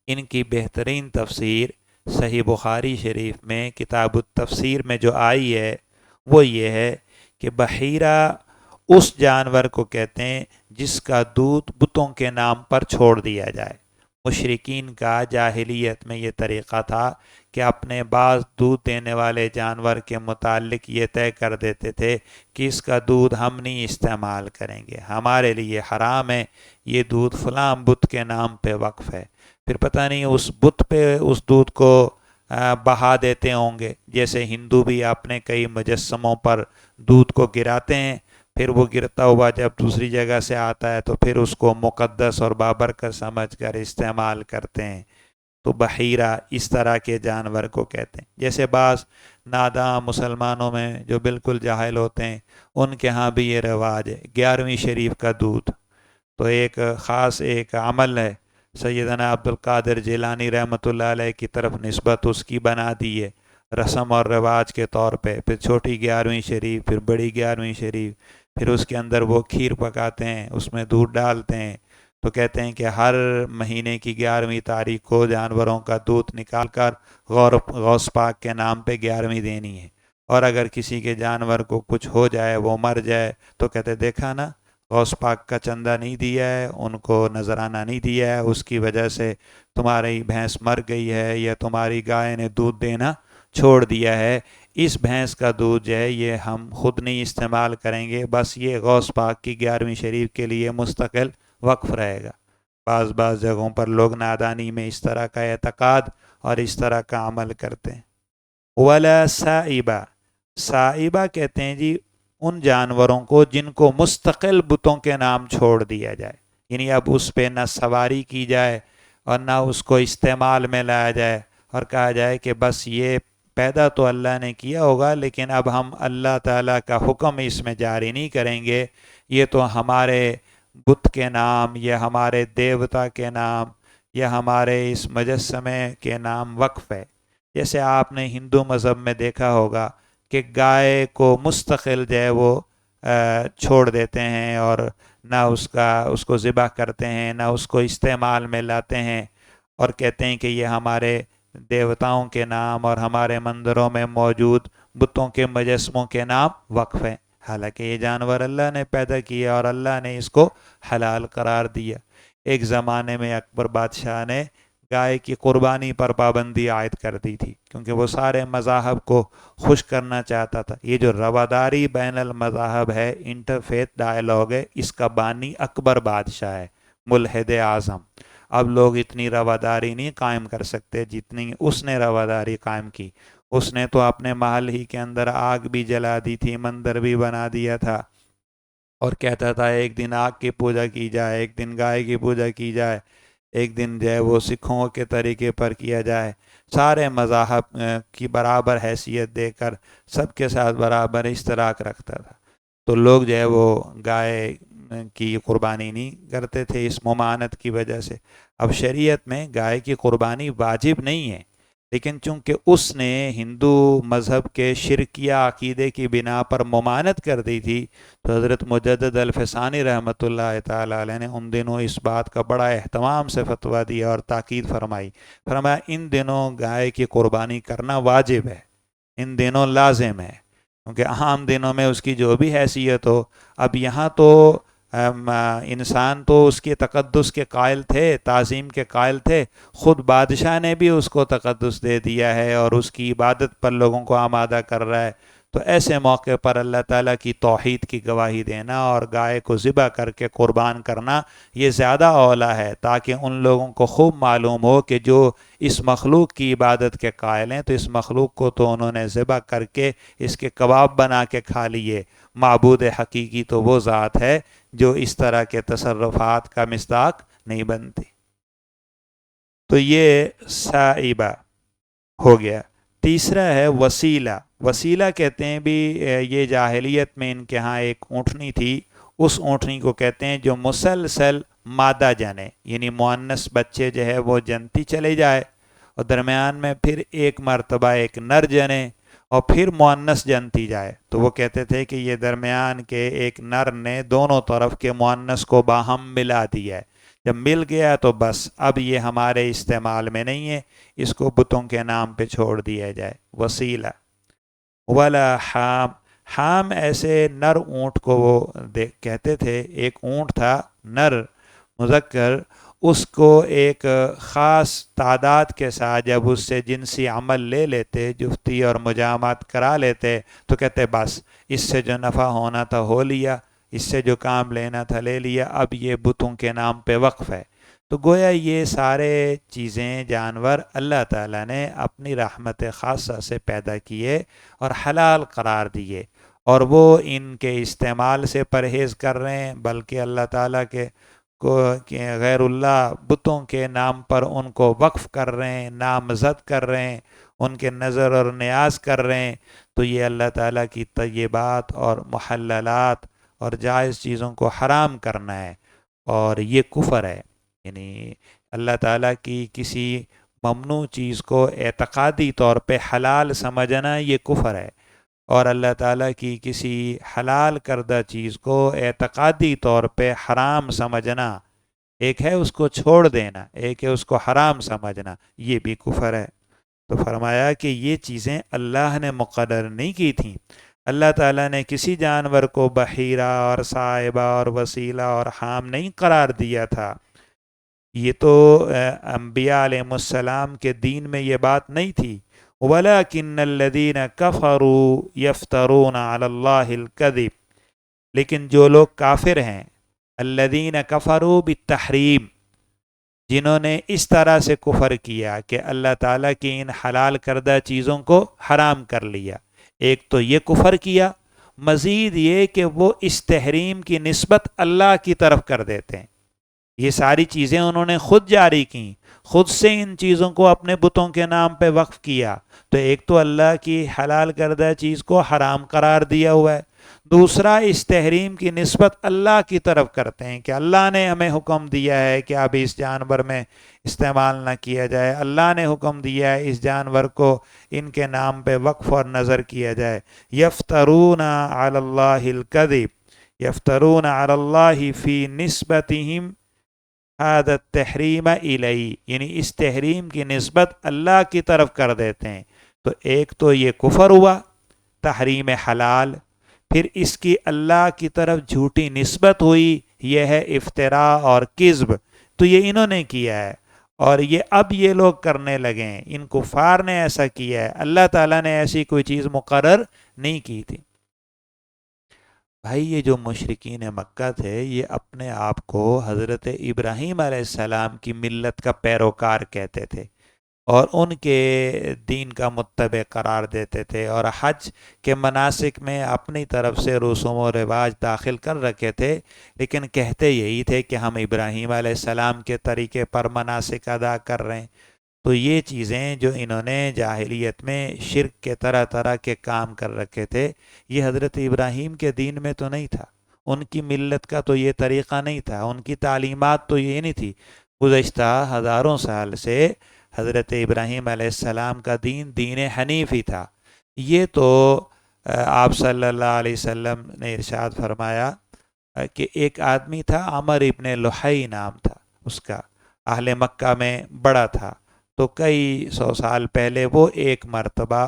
ان کی بہترین تفسیر صحیح بخاری شریف میں کتاب التفسیر میں جو آئی ہے وہ یہ ہے کہ بحیرہ اس جانور کو کہتے ہیں جس کا دودھ بتوں کے نام پر چھوڑ دیا جائے. مشرکین کا جاہلیت میں یہ طریقہ تھا کہ اپنے بعض دودھ دینے والے جانور کے متعلق یہ طے کر دیتے تھے کہ اس کا دودھ ہم نہیں استعمال کریں گے، ہمارے لیے حرام ہے، یہ دودھ فلاں بت کے نام پہ وقف ہے. پھر پتہ نہیں اس بت پہ اس دودھ کو بہا دیتے ہوں گے، جیسے ہندو بھی اپنے کئی مجسموں پر دودھ کو گراتے ہیں، پھر وہ گرتا ہوا جب دوسری جگہ سے آتا ہے تو پھر اس کو مقدس اور بابرکت سمجھ کر استعمال کرتے ہیں. تو بحیرہ اس طرح کے جانور کو کہتے ہیں. جیسے بعض ناداں مسلمانوں میں جو بالکل جاہل ہوتے ہیں، ان کے ہاں بھی یہ رواج ہے 11ویں شریف کا دودھ. تو ایک خاص ایک عمل ہے، سیدنا عبد القادر جیلانی رحمۃ اللہ علیہ کی طرف نسبت اس کی بنا دی ہے رسم اور رواج کے طور پہ. پھر چھوٹی 11ویں شریف، پھر بڑی 11ویں شریف، پھر اس کے اندر وہ کھیر پکاتے ہیں، اس میں دودھ ڈالتے ہیں. تو کہتے ہیں کہ ہر مہینے کی 11ویں تاریخ کو جانوروں کا دودھ نکال کر غوث پاک کے نام پہ 11ویں دینی ہے. اور اگر کسی کے جانور کو کچھ ہو جائے، وہ مر جائے، تو کہتے دیکھا نا، غوث پاک کا چندہ نہیں دیا ہے، ان کو نذرانہ نہیں دیا ہے، اس کی وجہ سے تمہاری بھینس مر گئی ہے یا تمہاری گائے نے دودھ دینا چھوڑ دیا ہے. اس بھینس کا دودھ جو ہے یہ ہم خود نہیں استعمال کریں گے، بس یہ غوث پاک کی 11ویں شریف کے لیے مستقل وقف رہے گا. بعض جگہوں پر لوگ نادانی میں اس طرح کا اعتقاد اور اس طرح کا عمل کرتے ہیں. ولا سائبہ، سائبہ کہتے ہیں جی ان جانوروں کو جن کو مستقل بتوں کے نام چھوڑ دیا جائے، یعنی اب اس پہ نہ سواری کی جائے اور نہ اس کو استعمال میں لایا جائے اور کہا جائے کہ بس یہ پیدا تو اللہ نے کیا ہوگا لیکن اب ہم اللہ تعالیٰ کا حکم اس میں جاری نہیں کریں گے، یہ تو ہمارے بت کے نام یا ہمارے دیوتا کے نام یا ہمارے اس مجسمے کے نام وقف ہے. جیسے آپ نے ہندو مذہب میں دیکھا ہوگا کہ گائے کو مستقل جو ہے وہ چھوڑ دیتے ہیں اور نہ اس کو ذبح کرتے ہیں، نہ اس کو استعمال میں لاتے ہیں، اور کہتے ہیں کہ یہ ہمارے دیوتاؤں کے نام اور ہمارے مندروں میں موجود بتوں کے مجسموں کے نام وقف ہیں. حالانکہ یہ جانور اللہ نے پیدا کیا اور اللہ نے اس کو حلال قرار دیا. ایک زمانے میں اکبر بادشاہ نے گائے کی قربانی پر پابندی عائد کر دی تھی کیونکہ وہ سارے مذاہب کو خوش کرنا چاہتا تھا. یہ جو رواداری بین المذاہب ہے، انٹرفیتھ ڈائلاگ ہے، اس کا بانی اکبر بادشاہ ہے، ملحد اعظم. اب لوگ اتنی رواداری نہیں قائم کر سکتے جتنی اس نے رواداری قائم کی. اس نے تو اپنے محل ہی کے اندر آگ بھی جلا دی تھی، مندر بھی بنا دیا تھا، اور کہتا تھا ایک دن آگ کی پوجا کی جائے، ایک دن گائے کی پوجا کی جائے، ایک دن جو ہے وہ سکھوں کے طریقے پر کیا جائے. سارے مذاہب کی برابر حیثیت دے کر سب کے ساتھ برابر اشتراک رکھتا تھا. تو لوگ جو ہے وہ گائے کی قربانی نہیں کرتے تھے اس ممانعت کی وجہ سے. اب شریعت میں گائے کی قربانی واجب نہیں ہے، لیکن چونکہ اس نے ہندو مذہب کے شرکیہ عقیدے کی بنا پر ممانعت کر دی تھی، تو حضرت مجدد الفسانی رحمۃ اللہ تعالیٰ علیہ نے ان دنوں اس بات کا بڑا اہتمام سے فتویٰ دیا اور تاکید فرمایا ان دنوں گائے کی قربانی کرنا واجب ہے، ان دنوں لازم ہے، کیونکہ عام دنوں میں اس کی جو بھی حیثیت ہو. اب یہاں تو انسان تو اس کے تقدس کے قائل تھے، تعظیم کے قائل تھے، خود بادشاہ نے بھی اس کو تقدس دے دیا ہے اور اس کی عبادت پر لوگوں کو آمادہ کر رہا ہے. تو ایسے موقع پر اللہ تعالیٰ کی توحید کی گواہی دینا اور گائے کو ذبح کر کے قربان کرنا یہ زیادہ اولیٰ ہے، تاکہ ان لوگوں کو خوب معلوم ہو کہ جو اس مخلوق کی عبادت کے قائل ہیں تو اس مخلوق کو تو انہوں نے ذبح کر کے اس کے کباب بنا کے کھا لیے، معبود حقیقی تو وہ ذات ہے جو اس طرح کے تصرفات کا مصداق نہیں بنتی۔ تو یہ سائبہ ہو گیا۔ تیسرا ہے وسیلہ۔ وسیلہ کہتے ہیں بھی یہ جاہلیت میں ان کے ہاں ایک اونٹنی تھی، اس اونٹنی کو کہتے ہیں جو مسلسل مادہ جنے، یعنی مؤنث بچے جو ہے وہ جنتی چلے جائے اور درمیان میں پھر ایک مرتبہ ایک نر جنے اور پھر مؤنث جنتی جائے، تو وہ کہتے تھے کہ یہ درمیان کے ایک نر نے دونوں طرف کے مؤنث کو باہم ملا دیا ہے، جب مل گیا تو بس اب یہ ہمارے استعمال میں نہیں ہے، اس کو بتوں کے نام پہ چھوڑ دیا جائے۔ وسیلہ۔ ولا حام۔ حام ایسے نر اونٹ کو وہ کہتے تھے، ایک اونٹ تھا نر مذکر، اس کو ایک خاص تعداد کے ساتھ جب اس سے جنسی عمل لے لیتے، جفتی اور مجامعات کرا لیتے، تو کہتے بس اس سے جو نفع ہونا تھا ہو لیا، اس سے جو کام لینا تھا لے لیا، اب یہ بتوں کے نام پہ وقف ہے۔ تو گویا یہ سارے چیزیں جانور اللہ تعالیٰ نے اپنی رحمت خاصہ سے پیدا کیے اور حلال قرار دیے، اور وہ ان کے استعمال سے پرہیز کر رہے ہیں، بلکہ اللہ تعالیٰ کے کو غیر اللہ بتوں کے نام پر ان کو وقف کر رہے ہیں، نامزد کر رہے ہیں، ان کے نظر اور نیاز کر رہے ہیں۔ تو یہ اللہ تعالیٰ کی طیبات اور محللات اور جائز چیزوں کو حرام کرنا ہے، اور یہ کفر ہے۔ یعنی اللہ تعالیٰ کی کسی ممنوع چیز کو اعتقادی طور پہ حلال سمجھنا یہ کفر ہے، اور اللہ تعالیٰ کی کسی حلال کردہ چیز کو اعتقادی طور پہ حرام سمجھنا، ایک ہے اس کو چھوڑ دینا، ایک ہے اس کو حرام سمجھنا، یہ بھی کفر ہے۔ تو فرمایا کہ یہ چیزیں اللہ نے مقرر نہیں کی تھیں، اللہ تعالیٰ نے کسی جانور کو بحیرہ اور صائبہ اور وسیلہ اور حام نہیں قرار دیا تھا۔ یہ تو انبیاء علیہ السلام کے دین میں یہ بات نہیں تھی۔ وَلَكِنَّ الَّذِينَ كَفَرُوا يَفْتَرُونَ عَلَى اللَّهِ الْكَذِبَ، لیکن جو لوگ کافر ہیں، الَّذِينَ كَفَرُوا بِالتَّحْرِيمِ، جنہوں نے اس طرح سے کفر کیا کہ اللہ تعالیٰ کی ان حلال کردہ چیزوں کو حرام کر لیا، ایک تو یہ کفر کیا، مزید یہ کہ وہ اس تحریم کی نسبت اللہ کی طرف کر دیتے ہیں۔ یہ ساری چیزیں انہوں نے خود جاری کیں، خود سے ان چیزوں کو اپنے بتوں کے نام پہ وقف کیا، تو ایک تو اللہ کی حلال کردہ چیز کو حرام قرار دیا ہوا ہے، دوسرا اس تحریم کی نسبت اللہ کی طرف کرتے ہیں کہ اللہ نے ہمیں حکم دیا ہے کہ اب اس جانور میں استعمال نہ کیا جائے، اللہ نے حکم دیا ہے اس جانور کو ان کے نام پہ وقف اور نظر کیا جائے۔ یفترون علی اللہ الکذب، یفترون علی اللہ فی نسبتہم هذا التحریم الیہ، یعنی اس تحریم کی نسبت اللہ کی طرف کر دیتے ہیں۔ تو ایک تو یہ کفر ہوا تحریم حلال، پھر اس کی اللہ کی طرف جھوٹی نسبت ہوئی، یہ ہے افتراء اور کذب، تو یہ انہوں نے کیا ہے، اور یہ اب یہ لوگ کرنے لگے ہیں، ان کفار نے ایسا کیا ہے، اللہ تعالیٰ نے ایسی کوئی چیز مقرر نہیں کی تھی۔ بھائی یہ جو مشرکین مکہ تھے، یہ اپنے آپ کو حضرت ابراہیم علیہ السلام کی ملت کا پیروکار کہتے تھے، اور ان کے دین کا متبع قرار دیتے تھے، اور حج کے مناسک میں اپنی طرف سے رسوم و رواج داخل کر رکھے تھے، لیکن کہتے یہی تھے کہ ہم ابراہیم علیہ السلام کے طریقے پر مناسک ادا کر رہے ہیں۔ تو یہ چیزیں جو انہوں نے جاہلیت میں شرک کے طرح طرح کے کام کر رکھے تھے، یہ حضرت ابراہیم کے دین میں تو نہیں تھا، ان کی ملت کا تو یہ طریقہ نہیں تھا، ان کی تعلیمات تو یہ نہیں تھی۔ گزشتہ ہزاروں سال سے حضرت ابراہیم علیہ السلام کا دین دین حنیف ہی تھا۔ یہ تو آپ صلی اللہ علیہ وسلم نے ارشاد فرمایا کہ ایک آدمی تھا، عمر ابن لحی نام تھا اس کا، اہل مکہ میں بڑا تھا، تو کئی سو سال پہلے وہ ایک مرتبہ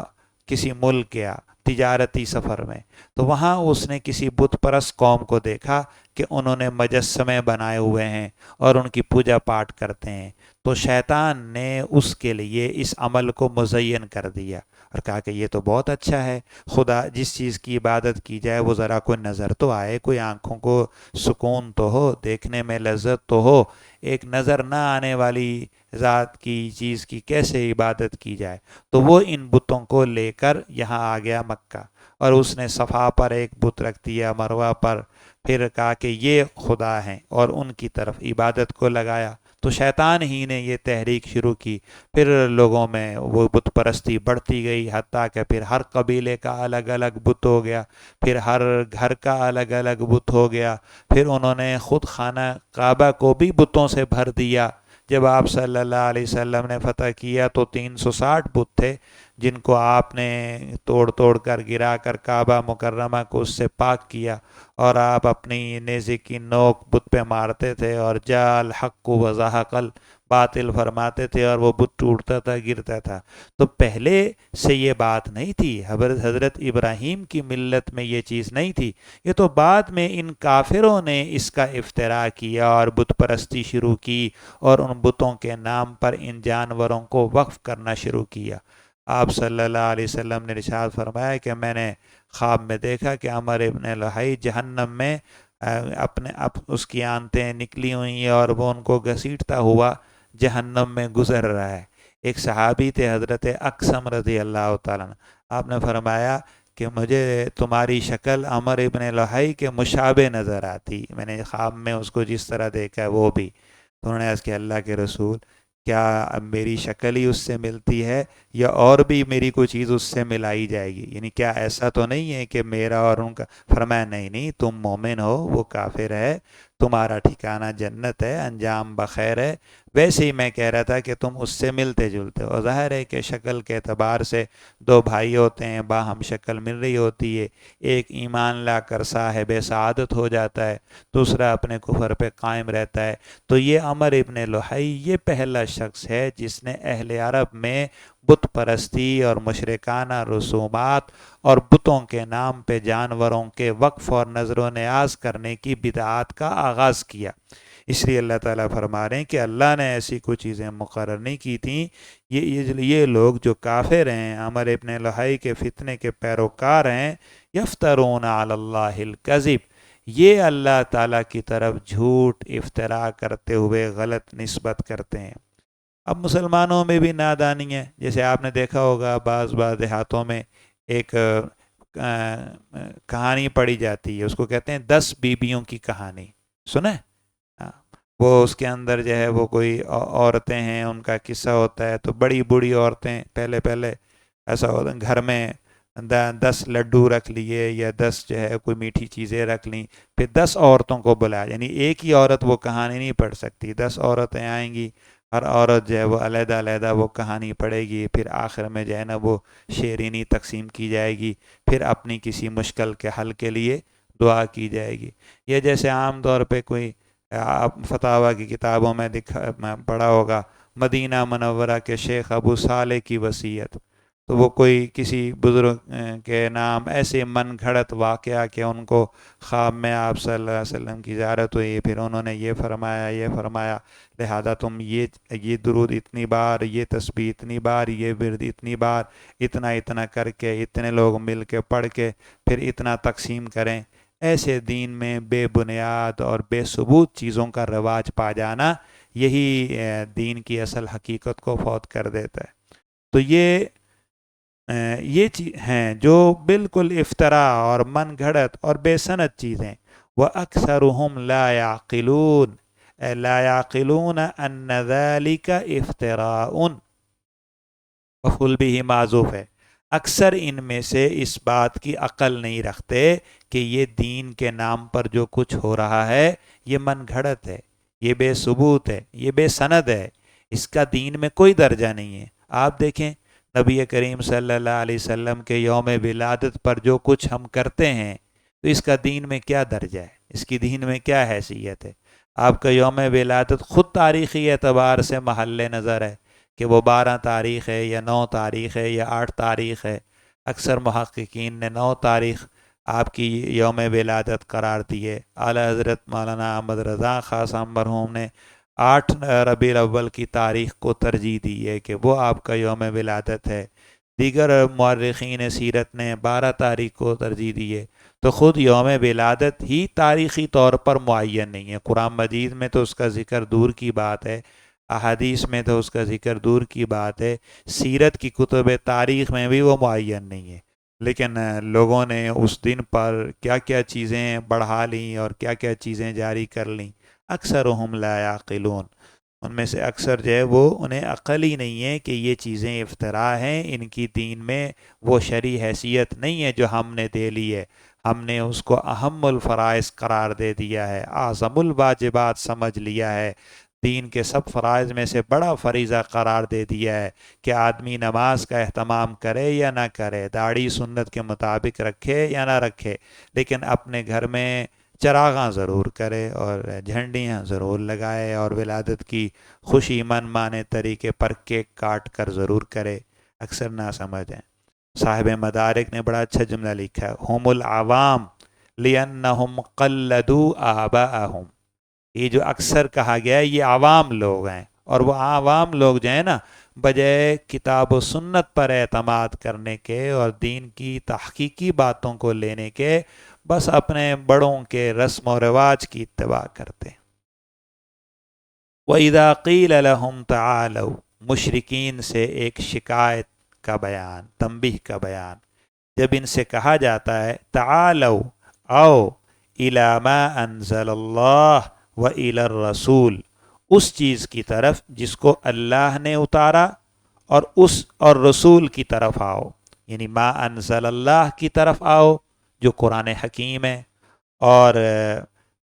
کسی ملک گیا، تجارتی سفر میں، تو وہاں اس نے کسی بت پرست قوم کو دیکھا کہ انہوں نے مجسمے بنائے ہوئے ہیں اور ان کی پوجا پاٹ کرتے ہیں، تو شیطان نے اس کے لیے اس عمل کو مزین کر دیا اور کہا کہ یہ تو بہت اچھا ہے، خدا جس چیز کی عبادت کی جائے وہ ذرا کوئی نظر تو آئے، کوئی آنکھوں کو سکون تو ہو، دیکھنے میں لذت تو ہو، ایک نظر نہ آنے والی ذات کی چیز کی کیسے عبادت کی جائے؟ تو وہ ان بتوں کو لے کر یہاں آ گیا مکہ، اور اس نے صفا پر ایک بت رکھ دیا، مروہ پر، پھر کہا کہ یہ خدا ہیں اور ان کی طرف عبادت کو لگایا۔ تو شیطان ہی نے یہ تحریک شروع کی، پھر لوگوں میں وہ بت پرستی بڑھتی گئی، حتیٰ کہ پھر ہر قبیلے کا الگ الگ بت ہو گیا، پھر ہر گھر کا الگ الگ بت ہو گیا، پھر انہوں نے خود خانہ کعبہ کو بھی بتوں سے بھر دیا۔ جب آپ صلی اللہ علیہ وسلم نے فتح کیا تو 360 بت تھے جن کو آپ نے توڑ توڑ کر گرا کر کعبہ مکرمہ کو اس سے پاک کیا، اور آپ اپنی نیزے کی نوک بت پہ مارتے تھے اور جا الحق و زہق الباطل فرماتے تھے، اور وہ بت ٹوٹتا تھا، گرتا تھا۔ تو پہلے سے یہ بات نہیں تھی، حضرت ابراہیم کی ملت میں یہ چیز نہیں تھی، یہ تو بعد میں ان کافروں نے اس کا افتراء کیا اور بت پرستی شروع کی اور ان بتوں کے نام پر ان جانوروں کو وقف کرنا شروع کیا۔ آپ صلی اللہ علیہ وسلم نے ارشاد فرمایا کہ میں نے خواب میں دیکھا کہ عمر ابن لحی جہنم میں اس کی آنتیں نکلی ہوئی ہیں اور وہ ان کو گھسیٹتا ہوا جہنم میں گزر رہا ہے۔ ایک صحابی تھے حضرت اقسم رضی اللہ تعالیٰ عنہ، آپ نے فرمایا کہ مجھے تمہاری شکل عمر ابن لحی کے مشابہ نظر آتی، میں نے خواب میں اس کو جس طرح دیکھا ہے وہ بھی۔ تو انہوں نے عرض کیا اللہ کے رسول، کیا اب میری شکل ہی اس سے ملتی ہے یا اور بھی میری کوئی چیز اس سے ملائی جائے گی؟ یعنی کیا ایسا تو نہیں ہے کہ میرا اور ان کا؟ فرمایا نہیں نہیں، تم مومن ہو، وہ کافر ہے، تمہارا ٹھکانہ جنت ہے، انجام بخیر ہے۔ ویسے ہی میں کہہ رہا تھا کہ تم اس سے ملتے جلتے ہو۔ ظاہر ہے کہ شکل کے اعتبار سے دو بھائی ہوتے ہیں، باہم شکل مل رہی ہوتی ہے، ایک ایمان لا کر صاحب سعادت ہو جاتا ہے، دوسرا اپنے کفر پہ قائم رہتا ہے۔ تو یہ عمر ابن لحی یہ پہلا شخص ہے جس نے اہل عرب میں بت پرستی اور مشرکانہ رسومات اور بتوں کے نام پہ جانوروں کے وقف اور نظر و نیاز کرنے کی بدعات کا آغاز کیا۔ اس لیے اللہ تعالیٰ فرما رہے ہیں کہ اللہ نے ایسی کوئی چیزیں مقرر نہیں کی تھیں۔ یہ لوگ جو کافر ہیں، عمر ابن لحی کے فتنے کے پیروکار ہیں، یفترون علی اللہ الکذب، یہ اللہ تعالیٰ کی طرف جھوٹ افتراء کرتے ہوئے غلط نسبت کرتے ہیں۔ اب مسلمانوں میں بھی نادانی ہے، جیسے آپ نے دیکھا ہوگا بعض دیہاتوں میں ایک کہانی پڑھی جاتی ہے، اس کو کہتے ہیں 10 بیویوں کی کہانی، سنیں؟ وہ اس کے اندر جو ہے وہ کوئی عورتیں ہیں، ان کا قصہ ہوتا ہے، تو بڑی بوڑھی عورتیں پہلے ایسا ہوتا ہے گھر میں 10 لڈو رکھ لیے یا 10 جو ہے کوئی میٹھی چیزیں رکھ لیں، پھر 10 عورتوں کو بلایا، یعنی ایک ہی عورت وہ کہانی نہیں پڑھ سکتی، 10 عورتیں آئیں گی، ہر عورت جو ہے وہ علیحدہ علیحدہ وہ کہانی پڑھے گی، پھر آخر میں جو ہے نا وہ شیرینی تقسیم کی جائے گی، پھر اپنی کسی مشکل کے حل کے لیے دعا کی جائے گی۔ یہ جیسے عام طور پہ کوئی آپ فتاویٰ کی کتابوں میں پڑھا ہوگا مدینہ منورہ کے شیخ ابو صالح کی وصیت، تو وہ کوئی کسی بزرگ کے نام ایسے من گھڑت واقعہ کہ ان کو خواب میں آپ صلی اللہ علیہ وسلم کی زیارت ہوئی، پھر انہوں نے یہ فرمایا لہذا تم یہ درود اتنی بار، یہ تسبیح اتنی بار، یہ ورد اتنی بار، اتنا کر کے اتنے لوگ مل کے پڑھ کے پھر اتنا تقسیم کریں۔ ایسے دین میں بے بنیاد اور بے ثبوت چیزوں کا رواج پا جانا، یہی دین کی اصل حقیقت کو فوت کر دیتا ہے۔ تو یہ چیز ہیں جو بالکل افتراء اور من گھڑت اور بے سند چیزیں۔ وَأَكْثَرُهُمْ لَا يَعْقِلُونَ لَا يَعْقِلُونَ أَنَّ ذَلِكَ اِفْتِرَاءٌ، مفعول به معذوف ہے، اکثر ان میں سے اس بات کی عقل نہیں رکھتے کہ یہ دین کے نام پر جو کچھ ہو رہا ہے یہ من گھڑت ہے، یہ بے ثبوت ہے، یہ بے سند ہے، اس کا دین میں کوئی درجہ نہیں ہے۔ آپ دیکھیں نبی کریم صلی اللہ علیہ وسلم کے یوم ولادت پر جو کچھ ہم کرتے ہیں تو اس کا دین میں کیا درجہ ہے، اس کی دین میں کیا حیثیت ہے؟ آپ کا یوم ولادت خود تاریخی اعتبار سے محل نظر ہے کہ وہ 12 تاریخ ہے یا 9 تاریخ ہے یا 8 تاریخ ہے۔ اکثر محققین نے 9 تاریخ آپ کی یوم ولادت قرار دی ہے۔ اعلیٰ حضرت مولانا احمد رضا خان صاحب مرحوم نے 8 ربیع الاول کی تاریخ کو ترجیح دی ہے کہ وہ آپ کا یوم ولادت ہے۔ دیگر مورخین سیرت نے 12 تاریخ کو ترجیح دی ہے۔ تو خود یوم ولادت ہی تاریخی طور پر معین نہیں ہے۔ قرآن مجید میں تو اس کا ذکر دور کی بات ہے، احادیث میں تو اس کا ذکر دور کی بات ہے، سیرت کی کتب تاریخ میں بھی وہ معین نہیں ہے۔ لیکن لوگوں نے اس دن پر کیا کیا چیزیں بڑھا لیں اور کیا کیا چیزیں جاری کر لیں۔ اکثرهم لا یعقلون، ان میں سے اکثر جو ہے وہ انہیں عقل ہی نہیں ہے کہ یہ چیزیں افتراء ہیں، ان کی دین میں وہ شرعی حیثیت نہیں ہے جو ہم نے دے لی ہے۔ ہم نے اس کو اہم الفرائض قرار دے دیا ہے، اعظم الواجبات سمجھ لیا ہے، دین کے سب فرائض میں سے بڑا فریضہ قرار دے دیا ہے کہ آدمی نماز کا اہتمام کرے یا نہ کرے، داڑھی سنت کے مطابق رکھے یا نہ رکھے، لیکن اپنے گھر میں چراغاں ضرور کرے اور جھنڈیاں ضرور لگائے اور ولادت کی خوشی من مانے طریقے پر کیک کاٹ کر ضرور کرے۔ اکثر نہ سمجھیں۔ صاحب مدارک نے بڑا اچھا جملہ لکھا ہے، ہم العوام لِأَنَّهُمْ قَلَّدُوا آبَاءَهُمْ، یہ جو اکثر کہا گیا ہے یہ عوام لوگ ہیں، اور وہ عوام لوگ جو ہیں نا بجائے کتاب و سنت پر اعتماد کرنے کے اور دین کی تحقیقی باتوں کو لینے کے بس اپنے بڑوں کے رسم و رواج کی اتباع کرتے۔ وَإِذَا قِيلَ لَهُمْ تَعَالَوْا، مشرکین سے ایک شکایت کا بیان، تنبیہ کا بیان، جب ان سے کہا جاتا ہے تعالوا آؤ الی ما انزل اللہ و الی الرسول، اس چیز کی طرف جس کو اللہ نے اتارا اور رسول کی طرف آؤ، یعنی ما انزل اللہ کی طرف آؤ جو قرآن حکیم ہے، اور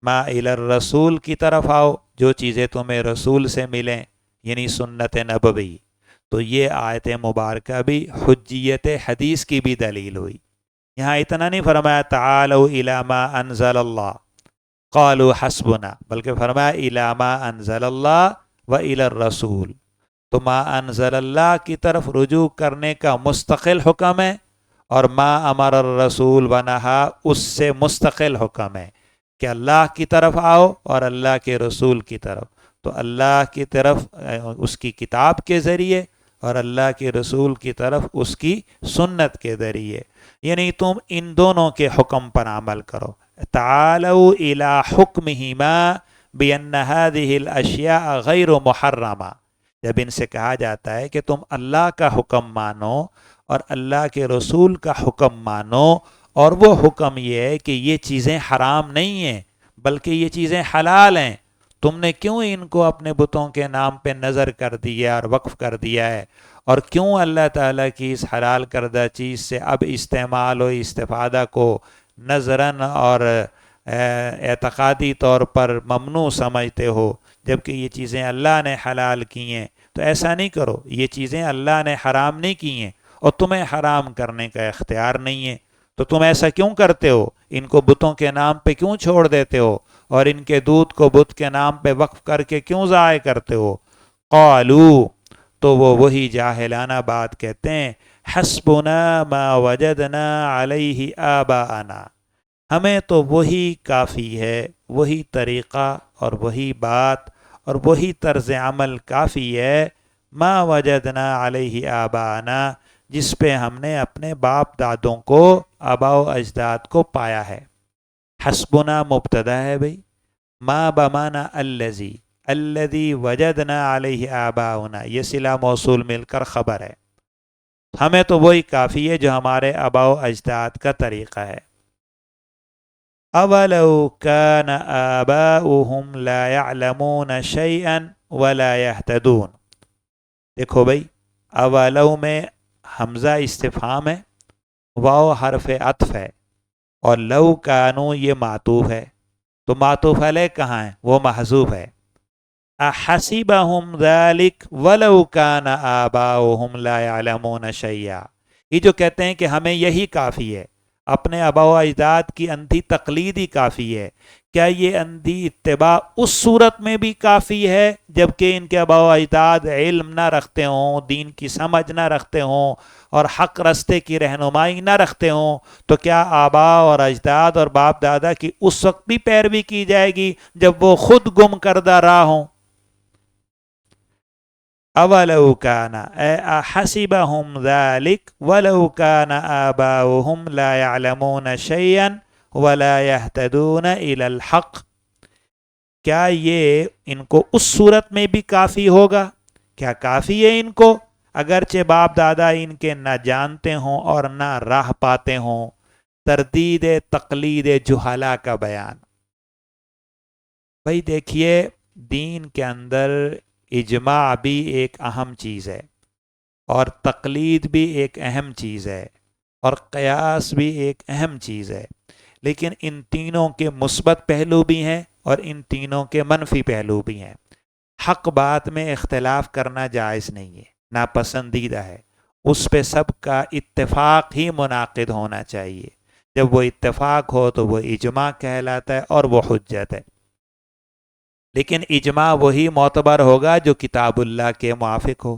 ما الی الرسول کی طرف آؤ جو چیزیں تمہیں رسول سے ملیں، یعنی سنت نبوی۔ تو یہ آیت مبارکہ بھی حجیت حدیث کی بھی دلیل ہوئی۔ یہاں اتنا نہیں فرمایا تعالوا الی ما انزل اللہ قالوا حسبنا، بلکہ فرمایا الی ما انزل اللہ و الی الرسول۔ تو ما انزل اللہ کی طرف رجوع کرنے کا مستقل حکم ہے، اور ما امر الرسول و نہا اس سے مستقل حکم ہے کہ اللہ کی طرف آؤ اور اللہ کے رسول کی طرف۔ تو اللہ کی طرف اس کی کتاب کے ذریعے اور اللہ کے رسول کی طرف اس کی سنت کے ذریعے، یعنی تم ان دونوں کے حکم پر عمل کرو۔ تعالوا الی حکمہما بان هذه الاشیاء غیر محرمہ، جب ان سے کہا جاتا ہے کہ تم اللہ کا حکم مانو اور اللہ کے رسول کا حکم مانو، اور وہ حکم یہ ہے کہ یہ چیزیں حرام نہیں ہیں بلکہ یہ چیزیں حلال ہیں، تم نے کیوں ان کو اپنے بتوں کے نام پہ نظر کر دیا اور وقف کر دیا ہے، اور کیوں اللہ تعالیٰ کی اس حلال کردہ چیز سے اب استعمال و استفادہ کو نظراً اور اعتقادی طور پر ممنوع سمجھتے ہو، جبکہ یہ چیزیں اللہ نے حلال کی ہیں۔ تو ایسا نہیں کرو، یہ چیزیں اللہ نے حرام نہیں کی ہیں اور تمہیں حرام کرنے کا اختیار نہیں ہے، تو تم ایسا کیوں کرتے ہو؟ ان کو بتوں کے نام پہ کیوں چھوڑ دیتے ہو اور ان کے دودھ کو بت کے نام پہ وقف کر کے کیوں ضائع کرتے ہو؟ قالو، تو وہ وہی جاہلانہ بات کہتے ہیں، حسبنا ما وجدنا علیہ آباءنا، ہمیں تو وہی کافی ہے، وہی طریقہ اور وہی بات اور وہی طرز عمل کافی ہے، ما وجدنا علیہ آباءنا، جس پہ ہم نے اپنے باپ دادوں کو، آباء و اجداد کو پایا ہے۔ حسبنا مبتدا ہے بھئی، ما بمانا الذی، الذی وجدنا علیہ آباؤنا، یہ صلہ موصول مل کر خبر ہے، ہمیں تو وہی کافی ہے جو ہمارے آباء و اجداد کا طریقہ ہے۔ اولو کان آباؤہم لا یعلمون شیئا ولا یہتدون، دیکھو بھئی اولو میں حمزہ استفہام ہے، واو حرف عطف ہے، اور لو کانو یہ معطوف ہے، تو معطوف علیہ کہاں ہے؟ وہ محذوف ہے۔ احسبہم ذلک ولو کان آباؤہم لا یعلمون شیئا، یہ جو کہتے ہیں کہ ہمیں یہی کافی ہے، اپنے آبا و اجداد کی اندھی تقلید ہی کافی ہے؟ کیا یہ اندھی اتباع اس صورت میں بھی کافی ہے جبکہ ان کے آبا و اجداد علم نہ رکھتے ہوں، دین کی سمجھ نہ رکھتے ہوں اور حق رستے کی رہنمائی نہ رکھتے ہوں؟ تو کیا آبا اور اجداد اور باپ دادا کی اس وقت بھی پیروی کی جائے گی جب وہ خود گم کردہ راہ ہوں؟ اولو کان حسبهم ذلك ولو كان آباؤهم لا يعلمون شيئا ولا يهتدون الى الحق، کیا یہ ان کو اس صورت میں بھی کافی ہوگا؟ کیا کافی ہے ان کو اگرچہ باپ دادا ان کے نہ جانتے ہوں اور نہ راہ پاتے ہوں؟ تردید تقلید جہلا کا بیان۔ بھائی دیکھیے، دین کے اندر اجماع بھی ایک اہم چیز ہے اور تقلید بھی ایک اہم چیز ہے اور قیاس بھی ایک اہم چیز ہے، لیکن ان تینوں کے مثبت پہلو بھی ہیں اور ان تینوں کے منفی پہلو بھی ہیں۔ حق بات میں اختلاف کرنا جائز نہیں ہے، ناپسندیدہ ہے، اس پہ سب کا اتفاق ہی منعقد ہونا چاہیے۔ جب وہ اتفاق ہو تو وہ اجماع کہلاتا ہے اور وہ حجت ہے، لیکن اجماع وہی معتبر ہوگا جو کتاب اللہ کے موافق ہو،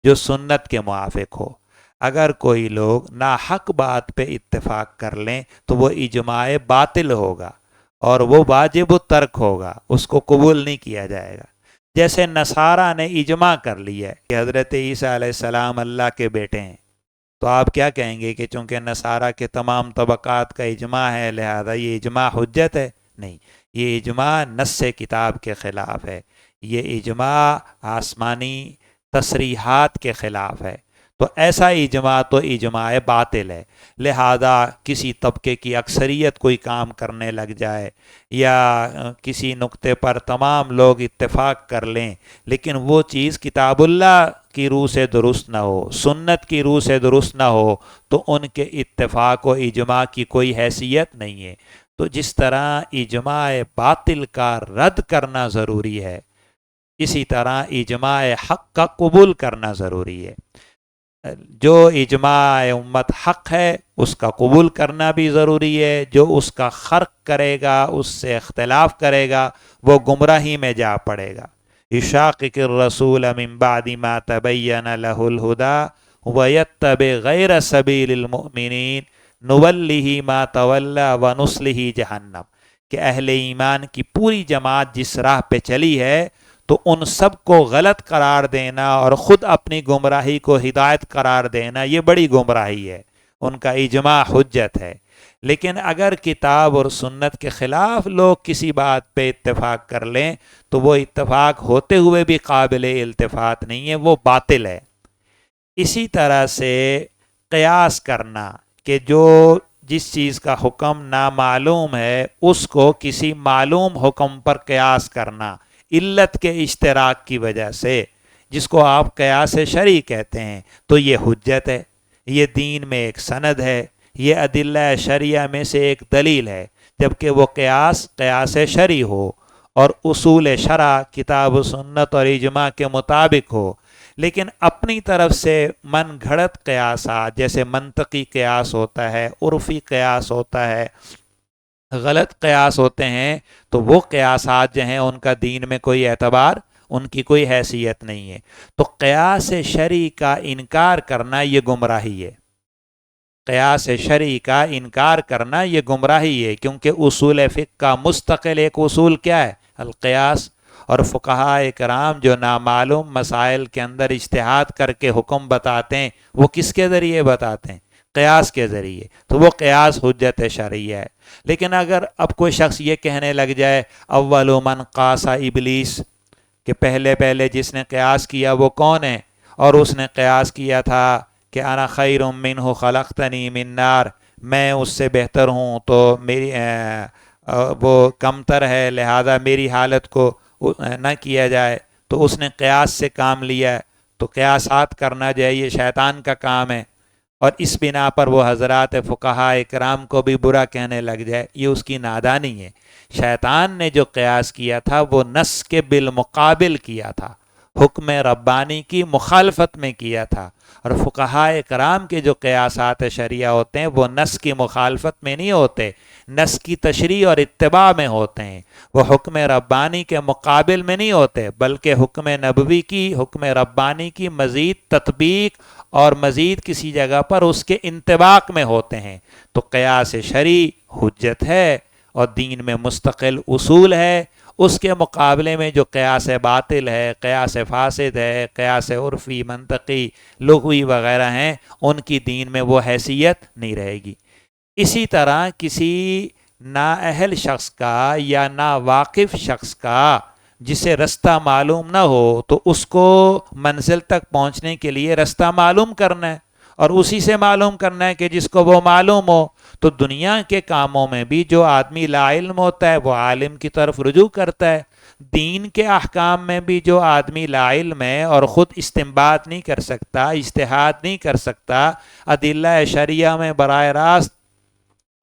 جو سنت کے موافق ہو۔ اگر کوئی لوگ ناحق بات پہ اتفاق کر لیں تو وہ اجماع باطل ہوگا اور وہ واجب الترک ہوگا، اس کو قبول نہیں کیا جائے گا۔ جیسے نصارہ نے اجماع کر لیا ہے کہ حضرت عیسیٰ علیہ السلام اللہ کے بیٹے ہیں، تو آپ کیا کہیں گے کہ چونکہ نصارہ کے تمام طبقات کا اجماع ہے لہذا یہ اجماع حجت ہے؟ نہیں، یہ اجماع نص کتاب کے خلاف ہے، یہ اجماع آسمانی تصریحات کے خلاف ہے، تو ایسا اجماع تو اجماع باطل ہے۔ لہذا کسی طبقے کی اکثریت کوئی کام کرنے لگ جائے یا کسی نقطے پر تمام لوگ اتفاق کر لیں لیکن وہ چیز کتاب اللہ کی روح سے درست نہ ہو، سنت کی روح سے درست نہ ہو، تو ان کے اتفاق و اجماع کی کوئی حیثیت نہیں ہے۔ تو جس طرح اجماع باطل کا رد کرنا ضروری ہے، اسی طرح اجماع حق کا قبول کرنا ضروری ہے۔ جو اجماع امت حق ہے اس کا قبول کرنا بھی ضروری ہے، جو اس کا خرق کرے گا، اس سے اختلاف کرے گا، وہ گمراہی میں جا پڑے گا۔ یشاقق الرسول من بعد ما تبین له الهدى ویتبع غیر سبیل المؤمنین نولہ ما تولی ونصلہ جہنم، کہ اہل ایمان کی پوری جماعت جس راہ پہ چلی ہے تو ان سب کو غلط قرار دینا اور خود اپنی گمراہی کو ہدایت قرار دینا یہ بڑی گمراہی ہے، ان کا اجماع حجت ہے۔ لیکن اگر کتاب اور سنت کے خلاف لوگ کسی بات پہ اتفاق کر لیں تو وہ اتفاق ہوتے ہوئے بھی قابل التفات نہیں ہے، وہ باطل ہے۔ اسی طرح سے قیاس کرنا کہ جو جس چیز کا حکم نامعلوم ہے اس کو کسی معلوم حکم پر قیاس کرنا علت کے اشتراک کی وجہ سے، جس کو آپ قیاس شرعی کہتے ہیں، تو یہ حجت ہے، یہ دین میں ایک سند ہے، یہ ادلہ شرعیہ میں سے ایک دلیل ہے، جبکہ وہ قیاس شرعی ہو اور اصول شرع کتاب و سنت اور اجماع کے مطابق ہو۔ لیکن اپنی طرف سے من گھڑت قیاسات، جیسے منطقی قیاس ہوتا ہے، عرفی قیاس ہوتا ہے، غلط قیاس ہوتے ہیں، تو وہ قیاسات جو ہیں ان کا دین میں کوئی اعتبار، ان کی کوئی حیثیت نہیں ہے۔ تو قیاس شرعی کا انکار کرنا یہ گمراہی ہے، قیاس شرعی کا انکار کرنا یہ گمراہی ہے، کیونکہ اصول فقہ کا مستقل ایک اصول کیا ہے؟ القیاس۔ اور فقہاء کرام جو نامعلوم مسائل کے اندر اجتہاد کر کے حکم بتاتے ہیں وہ کس کے ذریعے بتاتے ہیں؟ قیاس کے ذریعے، تو وہ قیاس حجت شرعیہ ہے۔ لیکن اگر اب کوئی شخص یہ کہنے لگ جائے اول من قاس ابلیس، کہ پہلے جس نے قیاس کیا وہ کون ہے؟ اور اس نے قیاس کیا تھا کہ انا خیر منہ خلقتنی من نار، میں اس سے بہتر ہوں تو میری وہ کمتر ہے لہذا میری حالت کو نہ کیا جائے، تو اس نے قیاس سے کام لیا، تو قیاسات کرنا جو ہے یہ شیطان کا کام ہے، اور اس بنا پر وہ حضرات فقہاء کرام کو بھی برا کہنے لگ جائے، یہ اس کی نادانی ہے۔ شیطان نے جو قیاس کیا تھا وہ نص کے بالمقابل کیا تھا، حکم ربانی کی مخالفت میں کیا تھا. اور فقہائے کرام کے جو قیاسات شریعہ ہوتے ہیں وہ نص کی مخالفت میں نہیں ہوتے، نص کی تشریح اور اتباع میں ہوتے ہیں. وہ حکم ربانی کے مقابل میں نہیں ہوتے، بلکہ حکم نبوی کی، حکم ربانی کی مزید تطبیق اور مزید کسی جگہ پر اس کے انطباق میں ہوتے ہیں. تو قیاس شرعی حجت ہے اور دین میں مستقل اصول ہے. اس کے مقابلے میں جو قیاس باطل ہے، قیاس فاسد ہے، قیاس عرفی، منطقی، لغوی وغیرہ ہیں، ان کی دین میں وہ حیثیت نہیں رہے گی. اسی طرح کسی نااہل شخص کا یا ناواقف شخص کا جسے رستہ معلوم نہ ہو تو اس کو منزل تک پہنچنے کے لیے رستہ معلوم کرنا ہے، اور اسی سے معلوم کرنا ہے کہ جس کو وہ معلوم ہو. تو دنیا کے کاموں میں بھی جو آدمی لا علم ہوتا ہے وہ عالم کی طرف رجوع کرتا ہے. دین کے احکام میں بھی جو آدمی لا علم ہے اور خود استنباط نہیں کر سکتا، اجتہاد نہیں کر سکتا، ادلہ شریعہ میں براہ راست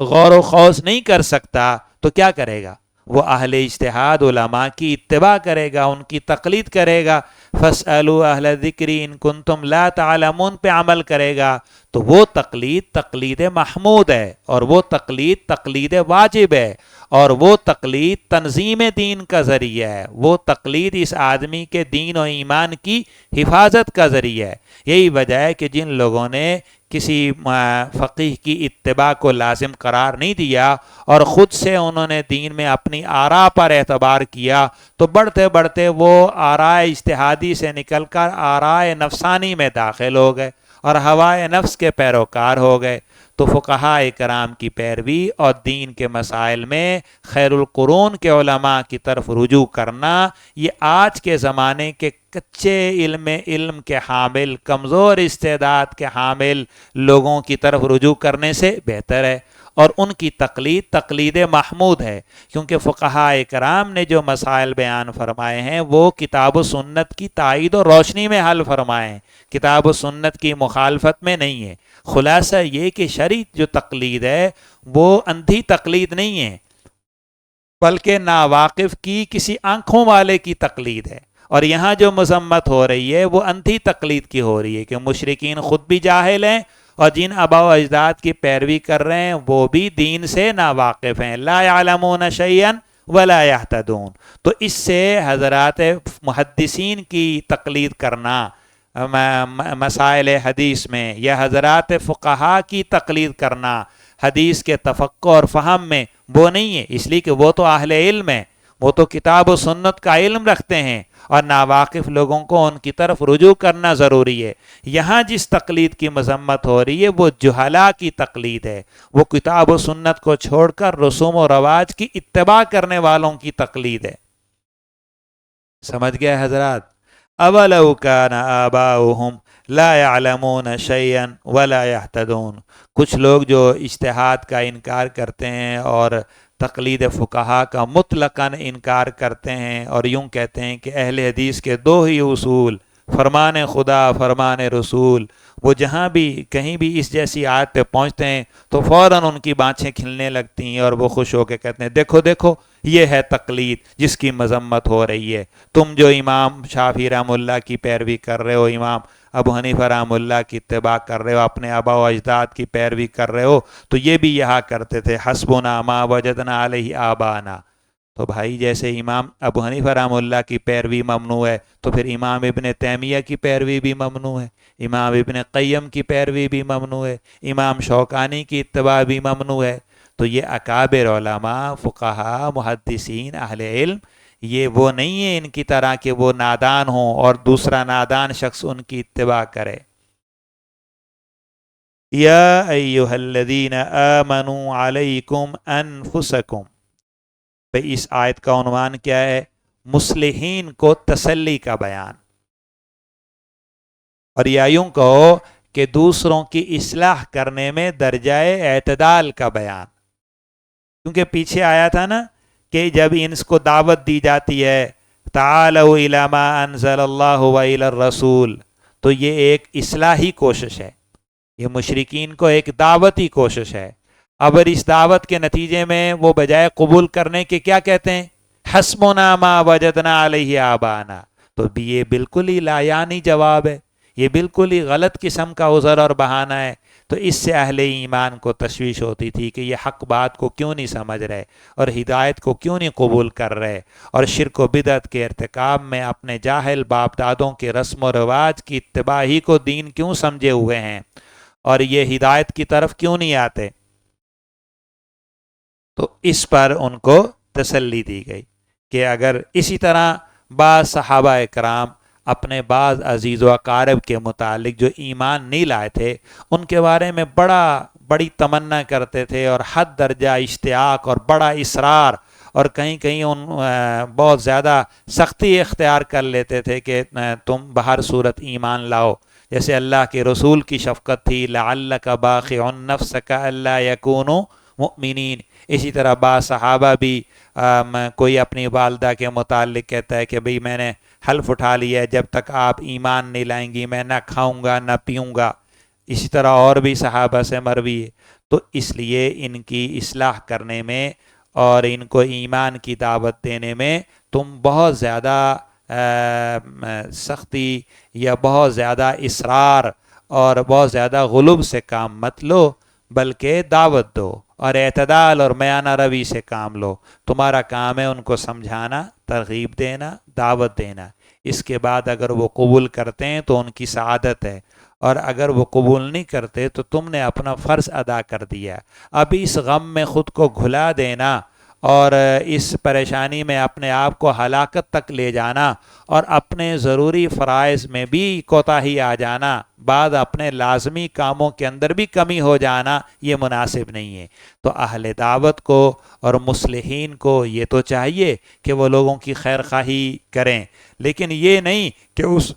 غور و خوض نہیں کر سکتا، تو کیا کرے گا؟ وہ اہل اجتہاد علماء کی اتباع کرے گا، ان کی تقلید کرے گا. فاسألوا اہل الذکر ان کنتم لا تعلمون پہ عمل کرے گا. تو وہ تقلید محمود ہے، اور وہ تقلید واجب ہے، اور وہ تقلید تنظیم دین کا ذریعہ ہے. وہ تقلید اس آدمی کے دین و ایمان کی حفاظت کا ذریعہ ہے. یہی وجہ ہے کہ جن لوگوں نے کسی فقیہ کی اتباع کو لازم قرار نہیں دیا اور خود سے انہوں نے دین میں اپنی آراء پر اعتبار کیا، تو بڑھتے بڑھتے وہ آراء اجتہادی سے نکل کر آراء نفسانی میں داخل ہو گئے اور ہوائے نفس کے پیروکار ہو گئے. تو فقہائے کرام کی پیروی اور دین کے مسائل میں خیر القرون کے علماء کی طرف رجوع کرنا، یہ آج کے زمانے کے کچے علم کے حامل، کمزور استعداد کے حامل لوگوں کی طرف رجوع کرنے سے بہتر ہے. اور ان کی تقلید محمود ہے، کیونکہ فقہائے کرام نے جو مسائل بیان فرمائے ہیں وہ کتاب و سنت کی تائید و روشنی میں حل فرمائے ہیں، کتاب و سنت کی مخالفت میں نہیں ہے. خلاصہ یہ کہ شرعی جو تقلید ہے وہ اندھی تقلید نہیں ہے، بلکہ ناواقف کی کسی آنکھوں والے کی تقلید ہے. اور یہاں جو مذمت ہو رہی ہے وہ اندھی تقلید کی ہو رہی ہے کہ مشرکین خود بھی جاہل ہیں اور جن آباء و اجداد کی پیروی کر رہے ہیں وہ بھی دین سے ناواقف ہیں. لا يعلمون شيئا ولا يهتدون. تو اس سے حضرات محدثین کی تقلید کرنا مسائل حدیث میں، یا حضرات فقہا کی تقلید کرنا حدیث کے تفقہ اور فہم میں، وہ نہیں ہے. اس لیے کہ وہ تو اہل علم ہیں، وہ تو کتاب و سنت کا علم رکھتے ہیں، اور ناواقف لوگوں کو ان کی طرف رجوع کرنا ضروری ہے. یہاں جس تقلید کی مذمت ہو رہی ہے وہ جہلاء کی تقلید ہے، وہ کتاب و سنت کو چھوڑ کر رسوم و رواج کی اتباع کرنے والوں کی تقلید ہے. سمجھ گئے حضرات؟ اولو کان آباؤہم لا يعلمون شیئا ولا يهتدون. کچھ لوگ جو اجتہاد کا انکار کرتے ہیں اور تقلید فقہا کا مطلقاً انکار کرتے ہیں اور یوں کہتے ہیں کہ اہل حدیث کے دو ہی اصول، فرمان خدا، فرمان رسول، وہ جہاں بھی کہیں بھی اس جیسی آیت پہ پہنچتے ہیں تو فوراً ان کی بانچیں کھلنے لگتی ہیں اور وہ خوش ہو کے کہتے ہیں دیکھو دیکھو یہ ہے تقلید جس کی مذمت ہو رہی ہے. تم جو امام شافعی رحمہ اللہ کی پیروی کر رہے ہو، امام ابو حنیفہ رحمہ اللہ کی اتباع کر رہے ہو، اپنے آباء و اجداد کی پیروی کر رہے ہو، تو یہ بھی یہاں کرتے تھے حسبنا ما وجدنا علیہ آبانا. تو بھائی جیسے امام ابو حنیفہ رحمہ اللہ کی پیروی ممنوع ہے تو پھر امام ابن تیمیہ کی پیروی بھی ممنوع ہے، امام ابن قیم کی پیروی بھی ممنوع ہے، امام شوکانی کی اتباع بھی ممنوع ہے. تو یہ اکابر علماء، فقہا، محدثین، اہل علم، یہ وہ نہیں ہے ان کی طرح کہ وہ نادان ہوں اور دوسرا نادان شخص ان کی اتباع کرے. یا ایہا الذین آمنوا علیکم انفسکم. بھئی اس آیت کا عنوان کیا ہے؟ مصلحین کو تسلی کا بیان، اور یا یوں کہو کہ دوسروں کی اصلاح کرنے میں درجہ اعتدال کا بیان. کیونکہ پیچھے آیا تھا نا کہ جب ان کو دعوت دی جاتی ہے تعالوا الی ما انزل اللہ و الی الرسول، تو یہ ایک اصلاحی کوشش ہے، یہ مشرکین کو ایک دعوتی کوشش ہے. اب اس دعوت کے نتیجے میں وہ بجائے قبول کرنے کے کیا کہتے ہیں؟ حسبنا ما وجدنا علیہ آبانا. تو بھی یہ بالکل ہی لایانی جواب ہے، یہ بالکل ہی غلط قسم کا عذر اور بہانہ ہے۔ تو اس سے اہل ایمان کو تشویش ہوتی تھی کہ یہ حق بات کو کیوں نہیں سمجھ رہے اور ہدایت کو کیوں نہیں قبول کر رہے، اور شرک و بدعت کے ارتکاب میں اپنے جاہل باپ دادوں کے رسم و رواج کی اتباع ہی کو دین کیوں سمجھے ہوئے ہیں، اور یہ ہدایت کی طرف کیوں نہیں آتے۔ تو اس پر ان کو تسلی دی گئی کہ اگر اسی طرح بعض صحابہ کرام اپنے بعض عزیز و اقارب کے متعلق جو ایمان نہیں لائے تھے ان کے بارے میں بڑی تمنا کرتے تھے، اور حد درجہ اشتیاق اور بڑا اصرار، اور کہیں کہیں ان بہت زیادہ سختی اختیار کر لیتے تھے کہ تم بہر صورت ایمان لاؤ، جیسے اللہ کے رسول کی شفقت تھی لعلک باخع نفسک الا یکونوا مؤمنین۔ اسی طرح بعض صحابہ بھی کوئی اپنی والدہ کے متعلق کہتا ہے کہ بھئی میں نے حلف اٹھا لیا ہے جب تک آپ ایمان نہیں لائیں گی میں نہ کھاؤں گا نہ پیوں گا۔ اسی طرح اور بھی صحابہ سے مروی ہے۔ تو اس لیے ان کی اصلاح کرنے میں اور ان کو ایمان کی دعوت دینے میں تم بہت زیادہ سختی یا بہت زیادہ اصرار اور بہت زیادہ غلب سے کام مت لو، بلکہ دعوت دو اور اعتدال اور میانہ روی سے کام لو۔ تمہارا کام ہے ان کو سمجھانا، ترغیب دینا، دعوت دینا۔ اس کے بعد اگر وہ قبول کرتے ہیں تو ان کی سعادت ہے، اور اگر وہ قبول نہیں کرتے تو تم نے اپنا فرض ادا کر دیا۔ اب اس غم میں خود کو گھلا دینا اور اس پریشانی میں اپنے آپ کو ہلاکت تک لے جانا اور اپنے ضروری فرائض میں بھی کوتاہی آ جانا، بعد اپنے لازمی کاموں کے اندر بھی کمی ہو جانا، یہ مناسب نہیں ہے۔ تو اہل دعوت کو اور مصلحین کو یہ تو چاہیے کہ وہ لوگوں کی خیر خواہی کریں، لیکن یہ نہیں کہ اس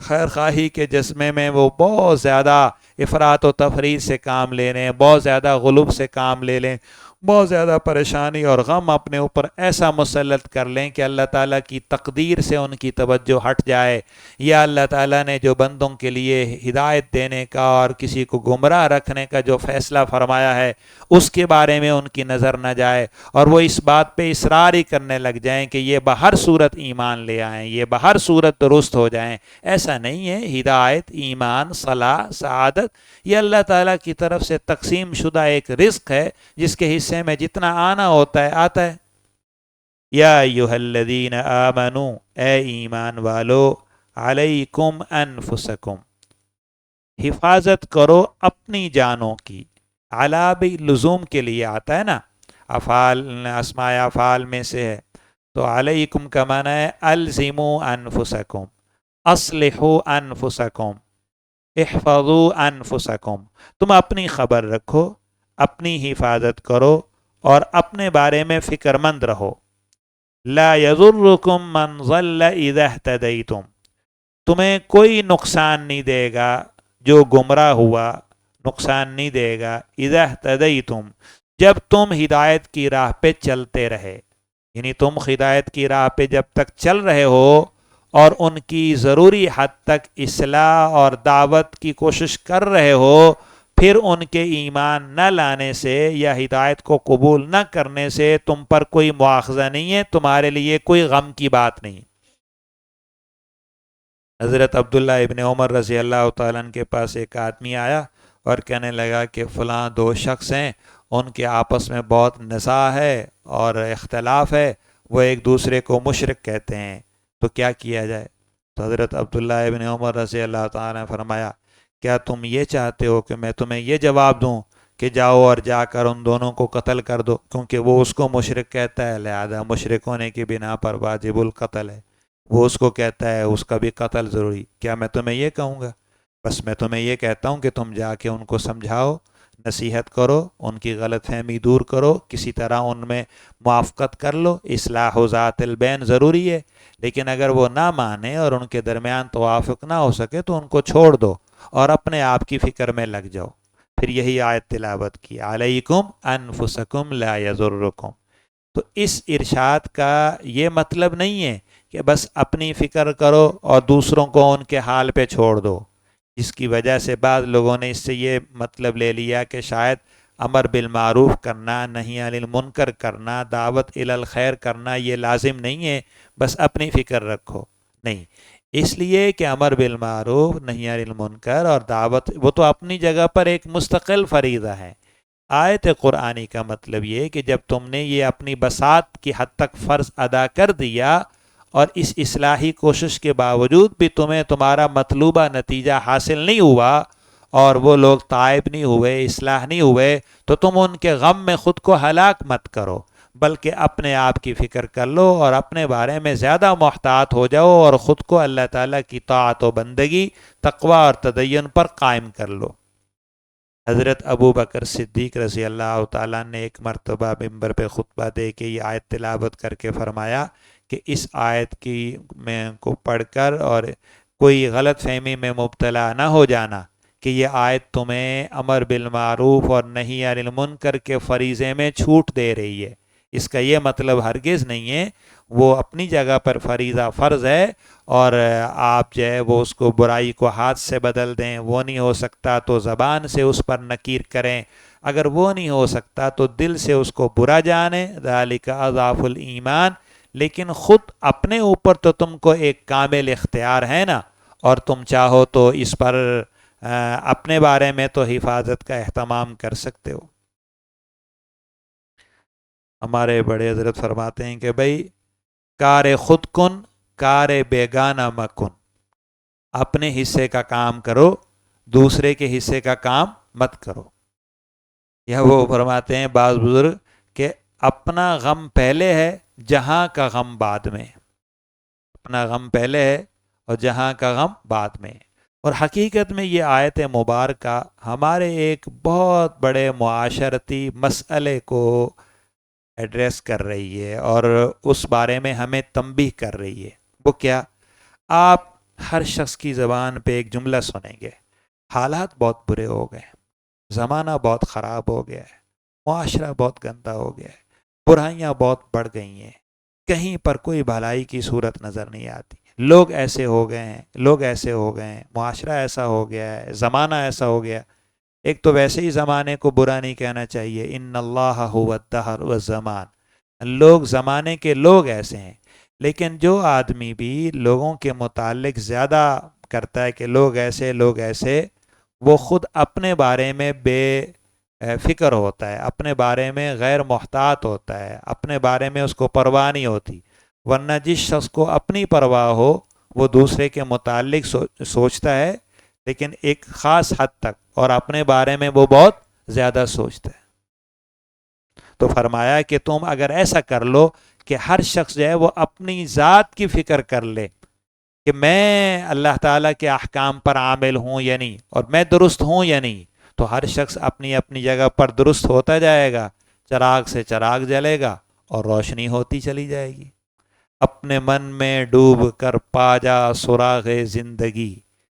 خیر خواہی کے جذبے میں وہ بہت زیادہ افراط و تفریط سے کام لے لیں، بہت زیادہ غلب سے کام لے لیں، بہت زیادہ پریشانی اور غم اپنے اوپر ایسا مسلط کر لیں کہ اللہ تعالیٰ کی تقدیر سے ان کی توجہ ہٹ جائے، یا اللہ تعالیٰ نے جو بندوں کے لیے ہدایت دینے کا اور کسی کو گمراہ رکھنے کا جو فیصلہ فرمایا ہے اس کے بارے میں ان کی نظر نہ جائے، اور وہ اس بات پہ اصرار ہی کرنے لگ جائیں کہ یہ بہر صورت ایمان لے آئیں، یہ بہر صورت درست ہو جائیں۔ ایسا نہیں ہے۔ ہدایت، ایمان، صلاح، سعادت یہ اللہ تعالیٰ کی طرف سے تقسیم شدہ ایک رزق ہے جس کے حصے میں جتنا آنا ہوتا ہے آتا ہے۔ یا ایھا الذین آمنو، اے ایمان والو، علیکم انفسکم، حفاظت کرو اپنی جانوں کی۔ علی بھی لزوم کے لیے آتا ہے نا، افعال اسماء افعال میں سے ہے، تو علیکم کا معنی ہے الزموا انفسکم، اصلحوا انفسکم، احفظوا انفسکم۔ تم اپنی خبر رکھو، اپنی حفاظت کرو اور اپنے بارے میں فکر مند رہو۔ لا یضرکم من ضل اذا اہتدیتم، تمہیں کوئی نقصان نہیں دے گا جو گمراہ ہوا، نقصان نہیں دے گا اذا اہتدیتم، جب تم ہدایت کی راہ پہ چلتے رہے، یعنی تم ہدایت کی راہ پہ جب تک چل رہے ہو اور ان کی ضروری حد تک اصلاح اور دعوت کی کوشش کر رہے ہو، پھر ان کے ایمان نہ لانے سے یا ہدایت کو قبول نہ کرنے سے تم پر کوئی مواخذہ نہیں ہے، تمہارے لیے کوئی غم کی بات نہیں۔ حضرت عبداللہ ابن عمر رضی اللہ تعالیٰ عنہ کے پاس ایک آدمی آیا اور کہنے لگا کہ فلاں دو شخص ہیں، ان کے آپس میں بہت نزاع ہے اور اختلاف ہے، وہ ایک دوسرے کو مشرک کہتے ہیں، تو کیا کیا جائے؟ تو حضرت عبداللہ ابن عمر رضی اللہ تعالیٰ نے فرمایا، کیا تم یہ چاہتے ہو کہ میں تمہیں یہ جواب دوں کہ جاؤ اور جا کر ان دونوں کو قتل کر دو، کیونکہ وہ اس کو مشرک کہتا ہے لہذا مشرک ہونے کی بنا پر واجب القتل ہے، وہ اس کو کہتا ہے اس کا بھی قتل ضروری؟ کیا میں تمہیں یہ کہوں گا؟ بس میں تمہیں یہ کہتا ہوں کہ تم جا کے ان کو سمجھاؤ، نصیحت کرو، ان کی غلط فہمی دور کرو، کسی طرح ان میں موافقت کر لو، اصلاح و ذات البین ضروری ہے، لیکن اگر وہ نہ مانے اور ان کے درمیان توافق نہ ہو سکے تو ان کو چھوڑ دو اور اپنے آپ کی فکر میں لگ جاؤ۔ پھر یہی آیت تلاوت کی، علیکم انفسکم لا یضرکم۔ تو اس ارشاد کا یہ مطلب نہیں ہے کہ بس اپنی فکر کرو اور دوسروں کو ان کے حال پہ چھوڑ دو، جس کی وجہ سے بعض لوگوں نے اس سے یہ مطلب لے لیا کہ شاید امر بالمعروف کرنا، نہی عن المنکر کرنا، دعوت الی الخیر کرنا یہ لازم نہیں ہے، بس اپنی فکر رکھو۔ نہیں، اس لیے کہ امر بالمعروف نہی عن المنکر اور دعوت وہ تو اپنی جگہ پر ایک مستقل فریضہ ہے۔ آیت قرآنی کا مطلب یہ کہ جب تم نے یہ اپنی بساط کی حد تک فرض ادا کر دیا اور اس اصلاحی کوشش کے باوجود بھی تمہیں تمہارا مطلوبہ نتیجہ حاصل نہیں ہوا اور وہ لوگ تائب نہیں ہوئے، اصلاح نہیں ہوئے، تو تم ان کے غم میں خود کو ہلاک مت کرو، بلکہ اپنے آپ کی فکر کر لو اور اپنے بارے میں زیادہ محتاط ہو جاؤ اور خود کو اللہ تعالیٰ کی طاعت و بندگی، تقوی اور تدین پر قائم کر لو۔ حضرت ابو بکر صدیق رضی اللہ تعالیٰ نے ایک مرتبہ ممبر پہ خطبہ دے کے یہ آیت تلاوت کر کے فرمایا کہ اس آیت کی میں کو پڑھ کر اور کوئی غلط فہمی میں مبتلا نہ ہو جانا کہ یہ آیت تمہیں امر بالمعروف اور نہی عن المنکر کے فریضے میں چھوٹ دے رہی ہے۔ اس کا یہ مطلب ہرگز نہیں ہے، وہ اپنی جگہ پر فریضہ فرض ہے اور آپ جو ہے وہ اس کو برائی کو ہاتھ سے بدل دیں، وہ نہیں ہو سکتا تو زبان سے اس پر نکیر کریں، اگر وہ نہیں ہو سکتا تو دل سے اس کو برا جانیں، ذالک اضعف الایمان، لیکن خود اپنے اوپر تو تم کو ایک کامل اختیار ہے نا، اور تم چاہو تو اس پر اپنے بارے میں تو حفاظت کا اہتمام کر سکتے ہو۔ ہمارے بڑے حضرت فرماتے ہیں کہ بھائی کار خود کن کار بیگانہ مکن، اپنے حصے کا کام کرو، دوسرے کے حصے کا کام مت کرو۔ یا وہ فرماتے ہیں بعض بزرگ کہ اپنا غم پہلے ہے، جہاں کا غم بعد میں، اپنا غم پہلے ہے اور جہاں کا غم بعد میں۔ اور حقیقت میں یہ آیت مبارکہ ہمارے ایک بہت بڑے معاشرتی مسئلے کو ایڈریس کر رہی ہے اور اس بارے میں ہمیں تنبیہ کر رہی ہے۔ وہ کیا؟ آپ ہر شخص کی زبان پہ ایک جملہ سنیں گے، حالات بہت برے ہو گئے، زمانہ بہت خراب ہو گیا ہے، معاشرہ بہت گندا ہو گیا ہے، برائیاں بہت بڑھ گئی ہیں، کہیں پر کوئی بھلائی کی صورت نظر نہیں آتی، لوگ ایسے ہو گئے ہیں، لوگ ایسے ہو گئے ہیں، معاشرہ ایسا ہو گیا ہے، زمانہ ایسا ہو گیا۔ ایک تو ویسے ہی زمانے کو برا نہیں کہنا چاہیے، ان اللہ هو الدہر والزمان، لوگ زمانے کے لوگ ایسے ہیں، لیکن جو آدمی بھی لوگوں کے متعلق زیادہ کرتا ہے کہ لوگ ایسے، وہ خود اپنے بارے میں بے فکر ہوتا ہے، اپنے بارے میں غیر محتاط ہوتا ہے، اپنے بارے میں اس کو پرواہ نہیں ہوتی، ورنہ جس شخص کو اپنی پرواہ ہو وہ دوسرے کے متعلق سوچتا ہے، لیکن ایک خاص حد تک، اور اپنے بارے میں وہ بہت زیادہ سوچتا ہے۔ تو فرمایا کہ تم اگر ایسا کر لو کہ ہر شخص جو ہے وہ اپنی ذات کی فکر کر لے کہ میں اللہ تعالیٰ کے احکام پر عامل ہوں یا نہیں، اور میں درست ہوں یا نہیں، تو ہر شخص اپنی اپنی جگہ پر درست ہوتا جائے گا، چراغ سے چراغ جلے گا اور روشنی ہوتی چلی جائے گی۔ اپنے من میں ڈوب کر پا جا سراغ زندگی،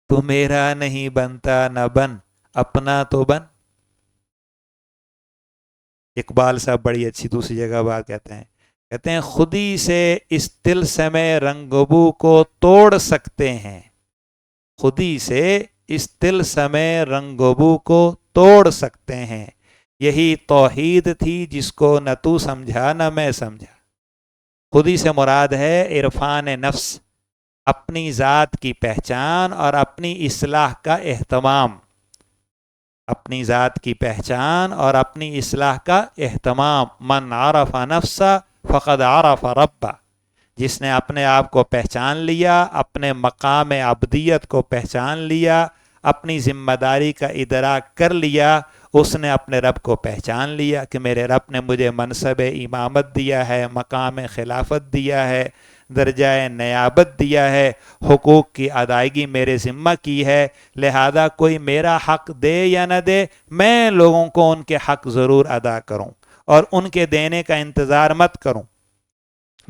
تو میرا نہیں بنتا نہ بن، اپنا تو بن۔ اقبال صاحب بڑی اچھی دوسری جگہ بات کہتے ہیں خودی سے اس طلسم رنگبو کو توڑ سکتے ہیں، خودی سے اس طلسم رنگبو کو توڑ سکتے ہیں، یہی توحید تھی جس کو نہ تو سمجھا نہ میں سمجھا۔ خودی سے مراد ہے عرفان نفس، اپنی ذات کی پہچان اور اپنی اصلاح کا اہتمام، اپنی ذات کی پہچان اور اپنی اصلاح کا اہتمام۔ من عرف نفسہ فقد عرف ربہ، جس نے اپنے آپ کو پہچان لیا، اپنے مقام عبدیت کو پہچان لیا، اپنی ذمہ داری کا ادراک کر لیا، اس نے اپنے رب کو پہچان لیا کہ میرے رب نے مجھے منصب امامت دیا ہے، مقام خلافت دیا ہے، درجہ نیابت دیا ہے، حقوق کی ادائیگی میرے ذمہ کی ہے، لہذا کوئی میرا حق دے یا نہ دے، میں لوگوں کو ان کے حق ضرور ادا کروں اور ان کے دینے کا انتظار مت کروں،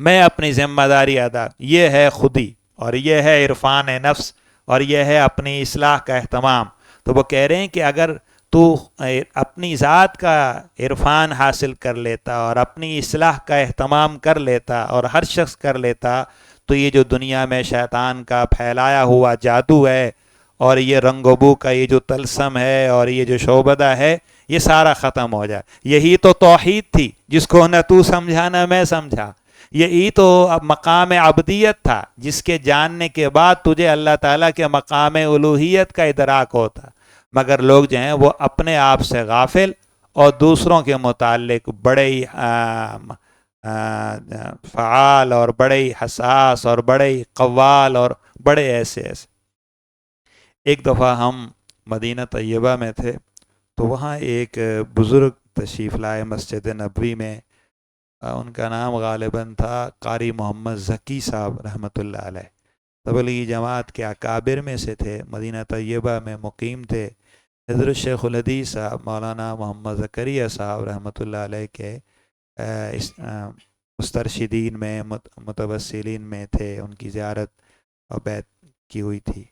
میں اپنی ذمہ داری ادا۔ یہ ہے خودی اور یہ ہے عرفان نفس اور یہ ہے اپنی اصلاح کا اہتمام۔ تو وہ کہہ رہے ہیں کہ اگر تو اپنی ذات کا عرفان حاصل کر لیتا اور اپنی اصلاح کا اہتمام کر لیتا اور ہر شخص کر لیتا، تو یہ جو دنیا میں شیطان کا پھیلایا ہوا جادو ہے اور یہ رنگ و بو کا یہ جو طلسم ہے اور یہ جو شعبدہ ہے، یہ سارا ختم ہو جائے۔ یہی تو توحید تھی جس کو نہ تو سمجھا نہ میں سمجھا، یہی تو اب مقام عبدیت تھا جس کے جاننے کے بعد تجھے اللہ تعالیٰ کے مقام الوہیت کا ادراک ہوتا. مگر لوگ جو ہیں وہ اپنے آپ سے غافل اور دوسروں کے متعلق بڑے ہی فعال اور بڑے ہی حساس اور بڑے ہی قوال اور بڑے ایسے. ایک دفعہ ہم مدینہ طیبہ میں تھے تو وہاں ایک بزرگ تشریف لائے مسجد نبوی میں. ان کا نام غالباً تھا قاری محمد ذکی صاحب رحمۃ اللہ علیہ. تبلیغی جماعت کے اکابر میں سے تھے, مدینہ طیبہ میں مقیم تھے. حضرت شیخ الحدیث صاحب مولانا محمد زکریا صاحب رحمۃ اللہ علیہ کے مسترشدین میں متوسلین میں تھے. ان کی زیارت اور بیعت کی ہوئی تھی.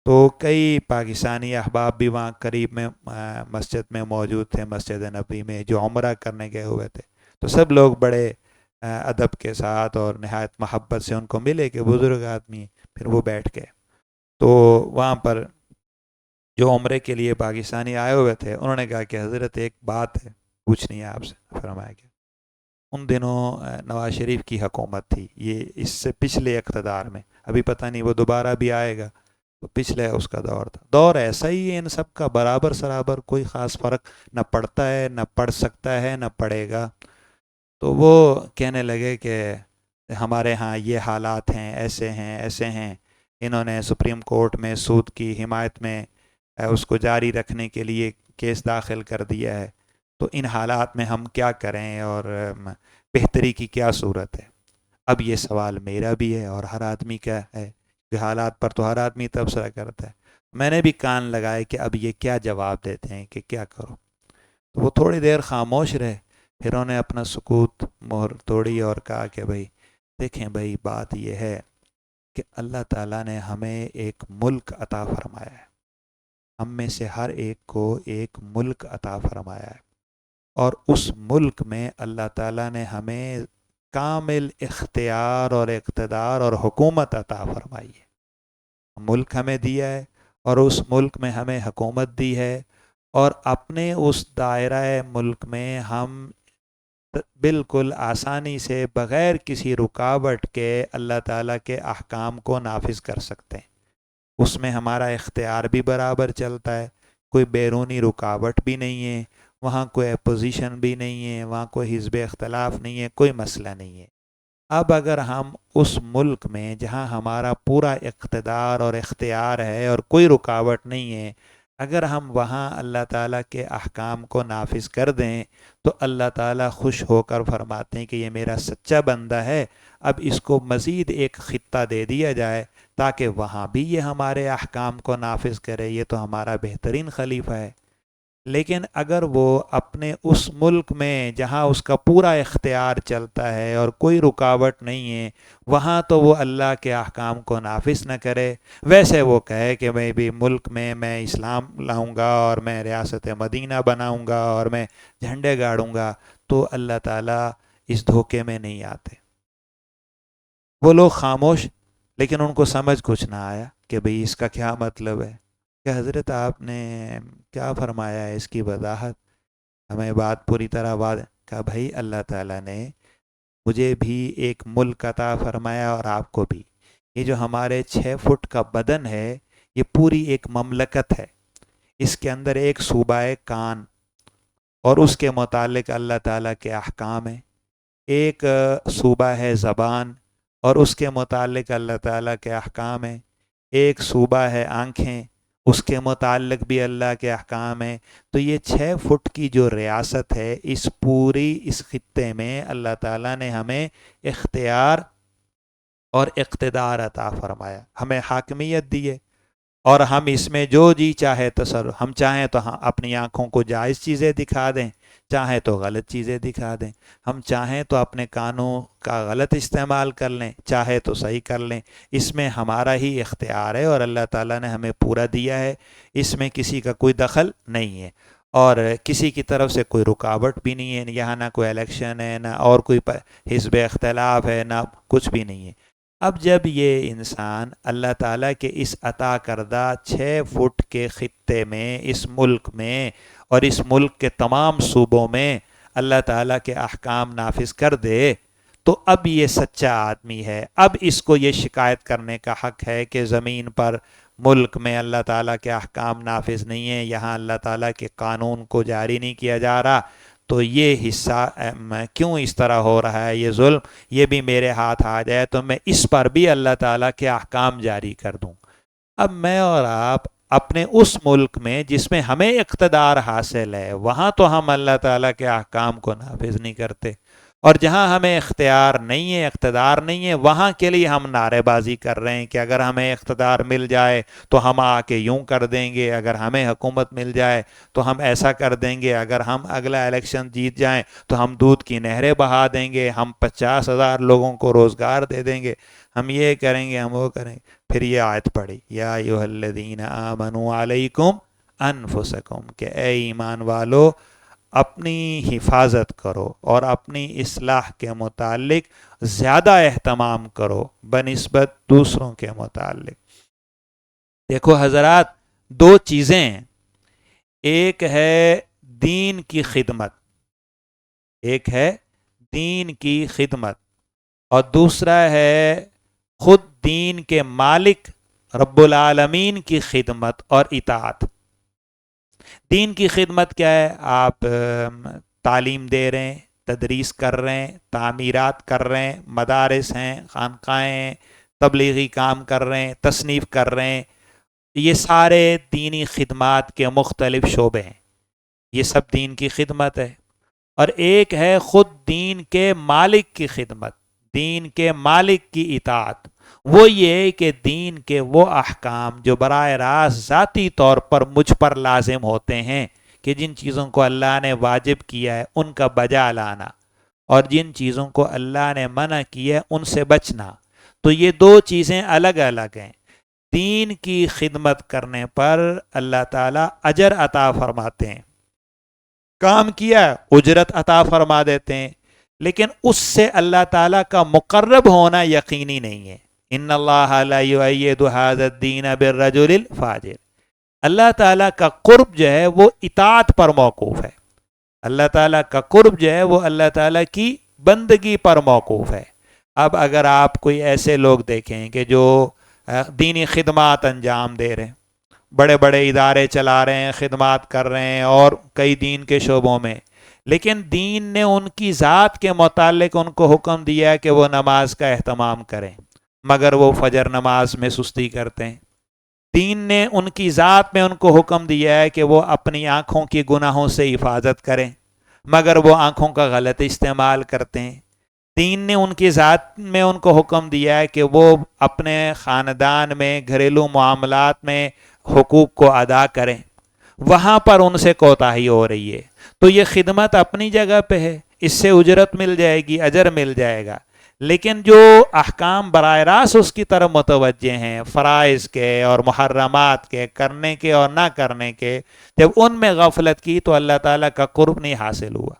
تو کئی پاکستانی احباب بھی وہاں قریب میں مسجد میں موجود تھے, مسجد نبوی میں, جو عمرہ کرنے گئے ہوئے تھے. تو سب لوگ بڑے ادب کے ساتھ اور نہایت محبت سے ان کو ملے کہ بزرگ آدمی. پھر وہ بیٹھ گئے. تو وہاں پر جو عمرے کے لیے پاکستانی آئے ہوئے تھے انہوں نے کہا کہ حضرت ایک بات ہے پوچھنی ہے آپ سے. فرمایا کہ ان دنوں نواز شریف کی حکومت تھی, یہ اس سے پچھلے اقتدار میں, ابھی پتہ نہیں وہ دوبارہ بھی آئے گا, تو پچھلے اس کا دور تھا. دور ایسا ہی ہے ان سب کا, برابر سرابر, کوئی خاص فرق نہ پڑتا ہے نہ پڑ سکتا ہے نہ پڑے گا. تو وہ کہنے لگے کہ ہمارے ہاں یہ حالات ہیں, ایسے ہیں ایسے ہیں. انہوں نے سپریم کورٹ میں سود کی حمایت میں اس کو جاری رکھنے کے لیے کیس داخل کر دیا ہے. تو ان حالات میں ہم کیا کریں اور بہتری کی کیا صورت ہے؟ اب یہ سوال میرا بھی ہے اور ہر آدمی کا ہے, کہ حالات پر تو ہر آدمی تبصرہ کرتا ہے. میں نے بھی کان لگائے کہ اب یہ کیا جواب دیتے ہیں کہ کیا کرو. تو وہ تھوڑی دیر خاموش رہے, پھر انہوں نے اپنا سکوت مہر توڑی اور کہا کہ بھائی دیکھیں بھائی, بات یہ ہے کہ اللہ تعالیٰ نے ہمیں ایک ملک عطا فرمایا ہے. ہم میں سے ہر ایک کو ایک ملک عطا فرمایا ہے, اور اس ملک میں اللہ تعالیٰ نے ہمیں کامل اختیار اور اقتدار اور حکومت عطا فرمائی ہے. ملک ہمیں دیا ہے اور اس ملک میں ہمیں حکومت دی ہے, اور اپنے اس دائرہ ملک میں ہم بالکل آسانی سے بغیر کسی رکاوٹ کے اللہ تعالیٰ کے احکام کو نافذ کر سکتے ہیں. اس میں ہمارا اختیار بھی برابر چلتا ہے, کوئی بیرونی رکاوٹ بھی نہیں ہے, وہاں کوئی اپوزیشن بھی نہیں ہے, وہاں کوئی حزب اختلاف نہیں ہے, کوئی مسئلہ نہیں ہے. اب اگر ہم اس ملک میں جہاں ہمارا پورا اقتدار اور اختیار ہے اور کوئی رکاوٹ نہیں ہے, اگر ہم وہاں اللہ تعالیٰ کے احکام کو نافذ کر دیں تو اللہ تعالیٰ خوش ہو کر فرماتے ہیں کہ یہ میرا سچا بندہ ہے, اب اس کو مزید ایک خطہ دے دیا جائے تاکہ وہاں بھی یہ ہمارے احکام کو نافذ کرے, یہ تو ہمارا بہترین خلیفہ ہے. لیکن اگر وہ اپنے اس ملک میں جہاں اس کا پورا اختیار چلتا ہے اور کوئی رکاوٹ نہیں ہے, وہاں تو وہ اللہ کے احکام کو نافذ نہ کرے, ویسے وہ کہے کہ میں بھی ملک میں اسلام لاؤں گا اور میں ریاست مدینہ بناؤں گا اور میں جھنڈے گاڑوں گا, تو اللہ تعالیٰ اس دھوکے میں نہیں آتے. وہ لوگ خاموش, لیکن ان کو سمجھ کچھ نہ آیا کہ بھئی اس کا کیا مطلب ہے, کہ حضرت آپ نے کیا فرمایا ہے, اس کی وضاحت ہمیں بات پوری طرح کہا بھائی اللہ تعالیٰ نے مجھے بھی ایک ملک عطا فرمایا اور آپ کو بھی. یہ جو ہمارے 6 فٹ کا بدن ہے یہ پوری ایک مملکت ہے, اس کے اندر ایک صوبہ کان اور اس کے متعلق اللہ تعالیٰ کے احکام ہیں, ایک صوبہ ہے زبان اور اس کے متعلق اللہ تعالیٰ کے احکام ہیں, ایک صوبہ ہے آنکھیں, اس کے متعلق بھی اللہ کے احکام ہیں. تو یہ 6 فٹ کی جو ریاست ہے, اس پوری اس خطے میں اللہ تعالیٰ نے ہمیں اختیار اور اقتدار عطا فرمایا, ہمیں حاکمیت دی ہے, اور ہم اس میں جو جی چاہے تصرف, ہم چاہیں تو ہم اپنی آنکھوں کو جائز چیزیں دکھا دیں, چاہیں تو غلط چیزیں دکھا دیں, ہم چاہیں تو اپنے کانوں کا غلط استعمال کر لیں, چاہے تو صحیح کر لیں. اس میں ہمارا ہی اختیار ہے اور اللہ تعالیٰ نے ہمیں پورا دیا ہے, اس میں کسی کا کوئی دخل نہیں ہے اور کسی کی طرف سے کوئی رکاوٹ بھی نہیں ہے. یہاں نہ کوئی الیکشن ہے, نہ اور کوئی حزب اختلاف ہے, نہ کچھ بھی نہیں ہے. اب جب یہ انسان اللہ تعالیٰ کے اس عطا کردہ 6 فٹ کے خطے میں, اس ملک میں اور اس ملک کے تمام صوبوں میں اللہ تعالیٰ کے احکام نافذ کر دے, تو اب یہ سچا آدمی ہے، اب اس کو یہ شکایت کرنے کا حق ہے کہ زمین پر ملک میں اللہ تعالیٰ کے احکام نافذ نہیں ہیں، یہاں اللہ تعالیٰ کے قانون کو جاری نہیں کیا جا رہا، تو یہ حصہ کیوں اس طرح ہو رہا ہے، یہ ظلم یہ بھی میرے ہاتھ آ جائے تو میں اس پر بھی اللہ تعالیٰ کے احکام جاری کر دوں۔ اب میں اور آپ اپنے اس ملک میں جس میں ہمیں اقتدار حاصل ہے، وہاں تو ہم اللہ تعالیٰ کے احکام کو نافذ نہیں کرتے، اور جہاں ہمیں اختیار نہیں ہے، اقتدار نہیں ہے، وہاں کے لیے ہم نعرے بازی کر رہے ہیں کہ اگر ہمیں اقتدار مل جائے تو ہم آ کے یوں کر دیں گے، اگر ہمیں حکومت مل جائے تو ہم ایسا کر دیں گے، اگر ہم اگلا الیکشن جیت جائیں تو ہم دودھ کی نہریں بہا دیں گے، ہم 50,000 لوگوں کو روزگار دے دیں گے، ہم یہ کریں گے، ہم وہ کریں گے۔ پھر یہ آیت پڑھی، یا ایھا الذین آمنوا علیکم انفسکم، کہ اے ایمان والو اپنی حفاظت کرو اور اپنی اصلاح کے متعلق زیادہ اہتمام کرو بنسبت دوسروں کے متعلق۔ دیکھو حضرات، دو چیزیں ہیں، ایک ہے دین کی خدمت، ایک ہے دین کی خدمت، اور دوسرا ہے خود دین کے مالک رب العالمین کی خدمت اور اطاعت۔ دین کی خدمت کیا ہے؟ آپ تعلیم دے رہے ہیں، تدریس کر رہے ہیں، تعمیرات کر رہے ہیں، مدارس ہیں، خانقاہیں ہیں، تبلیغی کام کر رہے ہیں، تصنیف کر رہے ہیں، یہ سارے دینی خدمات کے مختلف شعبے ہیں، یہ سب دین کی خدمت ہے۔ اور ایک ہے خود دین کے مالک کی خدمت، دین کے مالک کی اطاعت، وہ یہ کہ دین کے وہ احکام جو براہ راست ذاتی طور پر مجھ پر لازم ہوتے ہیں، کہ جن چیزوں کو اللہ نے واجب کیا ہے ان کا بجا لانا، اور جن چیزوں کو اللہ نے منع کیا ہے ان سے بچنا، تو یہ دو چیزیں الگ الگ ہیں۔ دین کی خدمت کرنے پر اللہ تعالیٰ اجر عطا فرماتے ہیں، کام کیا اجرت عطا فرما دیتے ہیں، لیکن اس سے اللہ تعالیٰ کا مقرب ہونا یقینی نہیں ہے۔ ان اللہ لا یؤید ھذا الدین بالرجل الفاجر، اللہ تعالیٰ کا قرب جو ہے وہ اطاعت پر موقوف ہے، اللہ تعالیٰ کا قرب جو ہے وہ اللہ تعالیٰ کی بندگی پر موقوف ہے۔ اب اگر آپ کوئی ایسے لوگ دیکھیں کہ جو دینی خدمات انجام دے رہے ہیں، بڑے بڑے ادارے چلا رہے ہیں، خدمات کر رہے ہیں اور کئی دین کے شعبوں میں، لیکن دین نے ان کی ذات کے متعلق ان کو حکم دیا ہے کہ وہ نماز کا اہتمام کریں، مگر وہ فجر نماز میں سستی کرتے ہیں۔ دین نے ان کی ذات میں ان کو حکم دیا ہے کہ وہ اپنی آنکھوں کی گناہوں سے حفاظت کریں، مگر وہ آنکھوں کا غلط استعمال کرتے ہیں۔ دین نے ان کی ذات میں ان کو حکم دیا ہے کہ وہ اپنے خاندان میں گھریلو معاملات میں حقوق کو ادا کریں، وہاں پر ان سے کوتاہی ہو رہی ہے، تو یہ خدمت اپنی جگہ پہ ہے، اس سے اجرت مل جائے گی، اجر مل جائے گا، لیکن جو احکام براہ راست اس کی طرف متوجہ ہیں، فرائض کے اور محرمات کے، کرنے کے اور نہ کرنے کے، جب ان میں غفلت کی تو اللہ تعالیٰ کا قرب نہیں حاصل ہوا۔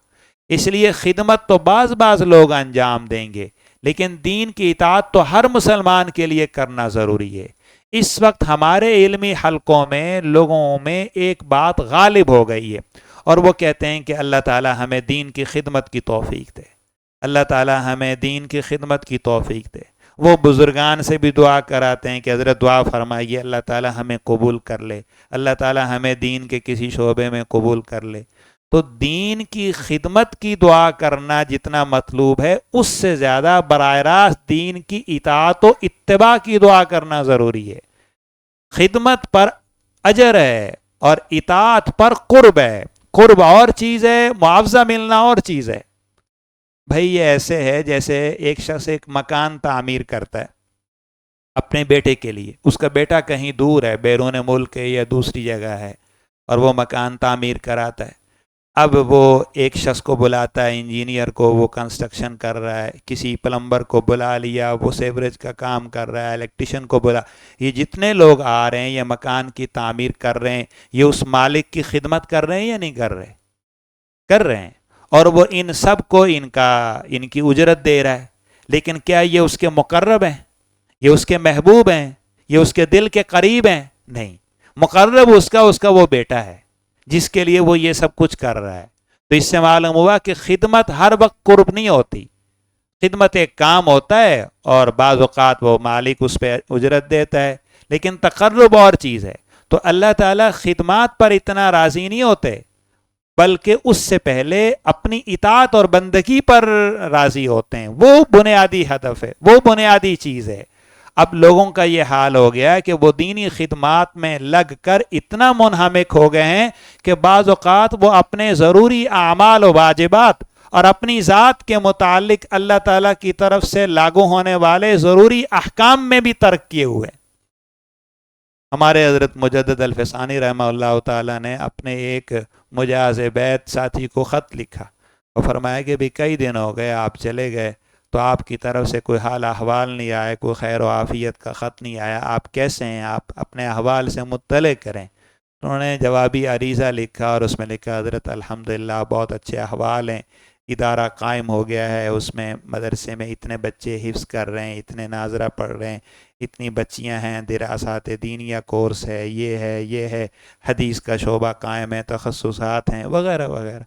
اس لیے خدمت تو بعض لوگ انجام دیں گے، لیکن دین کی اطاعت تو ہر مسلمان کے لیے کرنا ضروری ہے۔ اس وقت ہمارے علمی حلقوں میں لوگوں میں ایک بات غالب ہو گئی ہے، اور وہ کہتے ہیں کہ اللہ تعالیٰ ہمیں دین کی خدمت کی توفیق دے، اللہ تعالیٰ ہمیں دین کی خدمت کی توفیق دے۔ وہ بزرگان سے بھی دعا کراتے ہیں کہ حضرت دعا فرمائیے اللہ تعالیٰ ہمیں قبول کر لے، اللہ تعالیٰ ہمیں دین کے کسی شعبے میں قبول کر لے۔ تو دین کی خدمت کی دعا کرنا جتنا مطلوب ہے، اس سے زیادہ براہ راست دین کی اطاعت و اتباع کی دعا کرنا ضروری ہے۔ خدمت پر اجر ہے اور اطاعت پر قرب ہے، قرب اور چیز ہے، معاوضہ ملنا اور چیز ہے۔ بھائی یہ ایسے ہے جیسے ایک شخص ایک مکان تعمیر کرتا ہے اپنے بیٹے کے لیے، اس کا بیٹا کہیں دور ہے، بیرون ملک ہے یا دوسری جگہ ہے، اور وہ مکان تعمیر کراتا ہے۔ اب وہ ایک شخص کو بلاتا ہے، انجینئر کو، وہ کنسٹرکشن کر رہا ہے، کسی پلمبر کو بلا لیا، وہ سیوریج کا کام کر رہا ہے، الیکٹریشین کو بلا، یہ جتنے لوگ آ رہے ہیں یہ مکان کی تعمیر کر رہے ہیں، یہ اس مالک کی خدمت کر رہے ہیں یا نہیں کر رہے؟ کر رہے ہیں، اور وہ ان سب کو ان کی اجرت دے رہا ہے، لیکن کیا یہ اس کے مقرب ہیں؟ یہ اس کے محبوب ہیں؟ یہ اس کے دل کے قریب ہیں؟ نہیں، مقرب اس کا وہ بیٹا ہے جس کے لیے وہ یہ سب کچھ کر رہا ہے۔ تو اس سے معلوم ہوا کہ خدمت ہر وقت قرب نہیں ہوتی، خدمت ایک کام ہوتا ہے اور بعض اوقات وہ مالک اس پہ اجرت دیتا ہے، لیکن تقرب اور چیز ہے. تو اللہ تعالیٰ خدمات پر اتنا راضی نہیں ہوتے، بلکہ اس سے پہلے اپنی اطاعت اور بندگی پر راضی ہوتے ہیں. وہ بنیادی ہدف ہے، وہ بنیادی چیز ہے. اب لوگوں کا یہ حال ہو گیا ہے کہ وہ دینی خدمات میں لگ کر اتنا منہمک ہو گئے ہیں کہ بعض اوقات وہ اپنے ضروری اعمال و واجبات اور اپنی ذات کے متعلق اللہ تعالیٰ کی طرف سے لاگو ہونے والے ضروری احکام میں بھی ترک کیے ہوئے. ہمارے حضرت مجدد الفسانی رحمہ اللہ تعالیٰ نے اپنے ایک مجاز بیت ساتھی کو خط لکھا اور فرمایا کہ بھی کئی دن ہو گئے آپ چلے گئے تو آپ کی طرف سے کوئی حال احوال نہیں آیا، کوئی خیر و عافیت کا خط نہیں آیا، آپ کیسے ہیں، آپ اپنے احوال سے مطلع کریں. انہوں نے جوابی عریضہ لکھا اور اس میں لکھا حضرت الحمدللہ بہت اچھے احوال ہیں، ادارہ قائم ہو گیا ہے، اس میں مدرسے میں اتنے بچے حفظ کر رہے ہیں، اتنے ناظرہ پڑھ رہے ہیں، اتنی بچیاں ہیں، دراسات دینیہ کورس ہے، یہ ہے، حدیث کا شعبہ قائم ہے، تخصصات ہیں وغیرہ وغیرہ.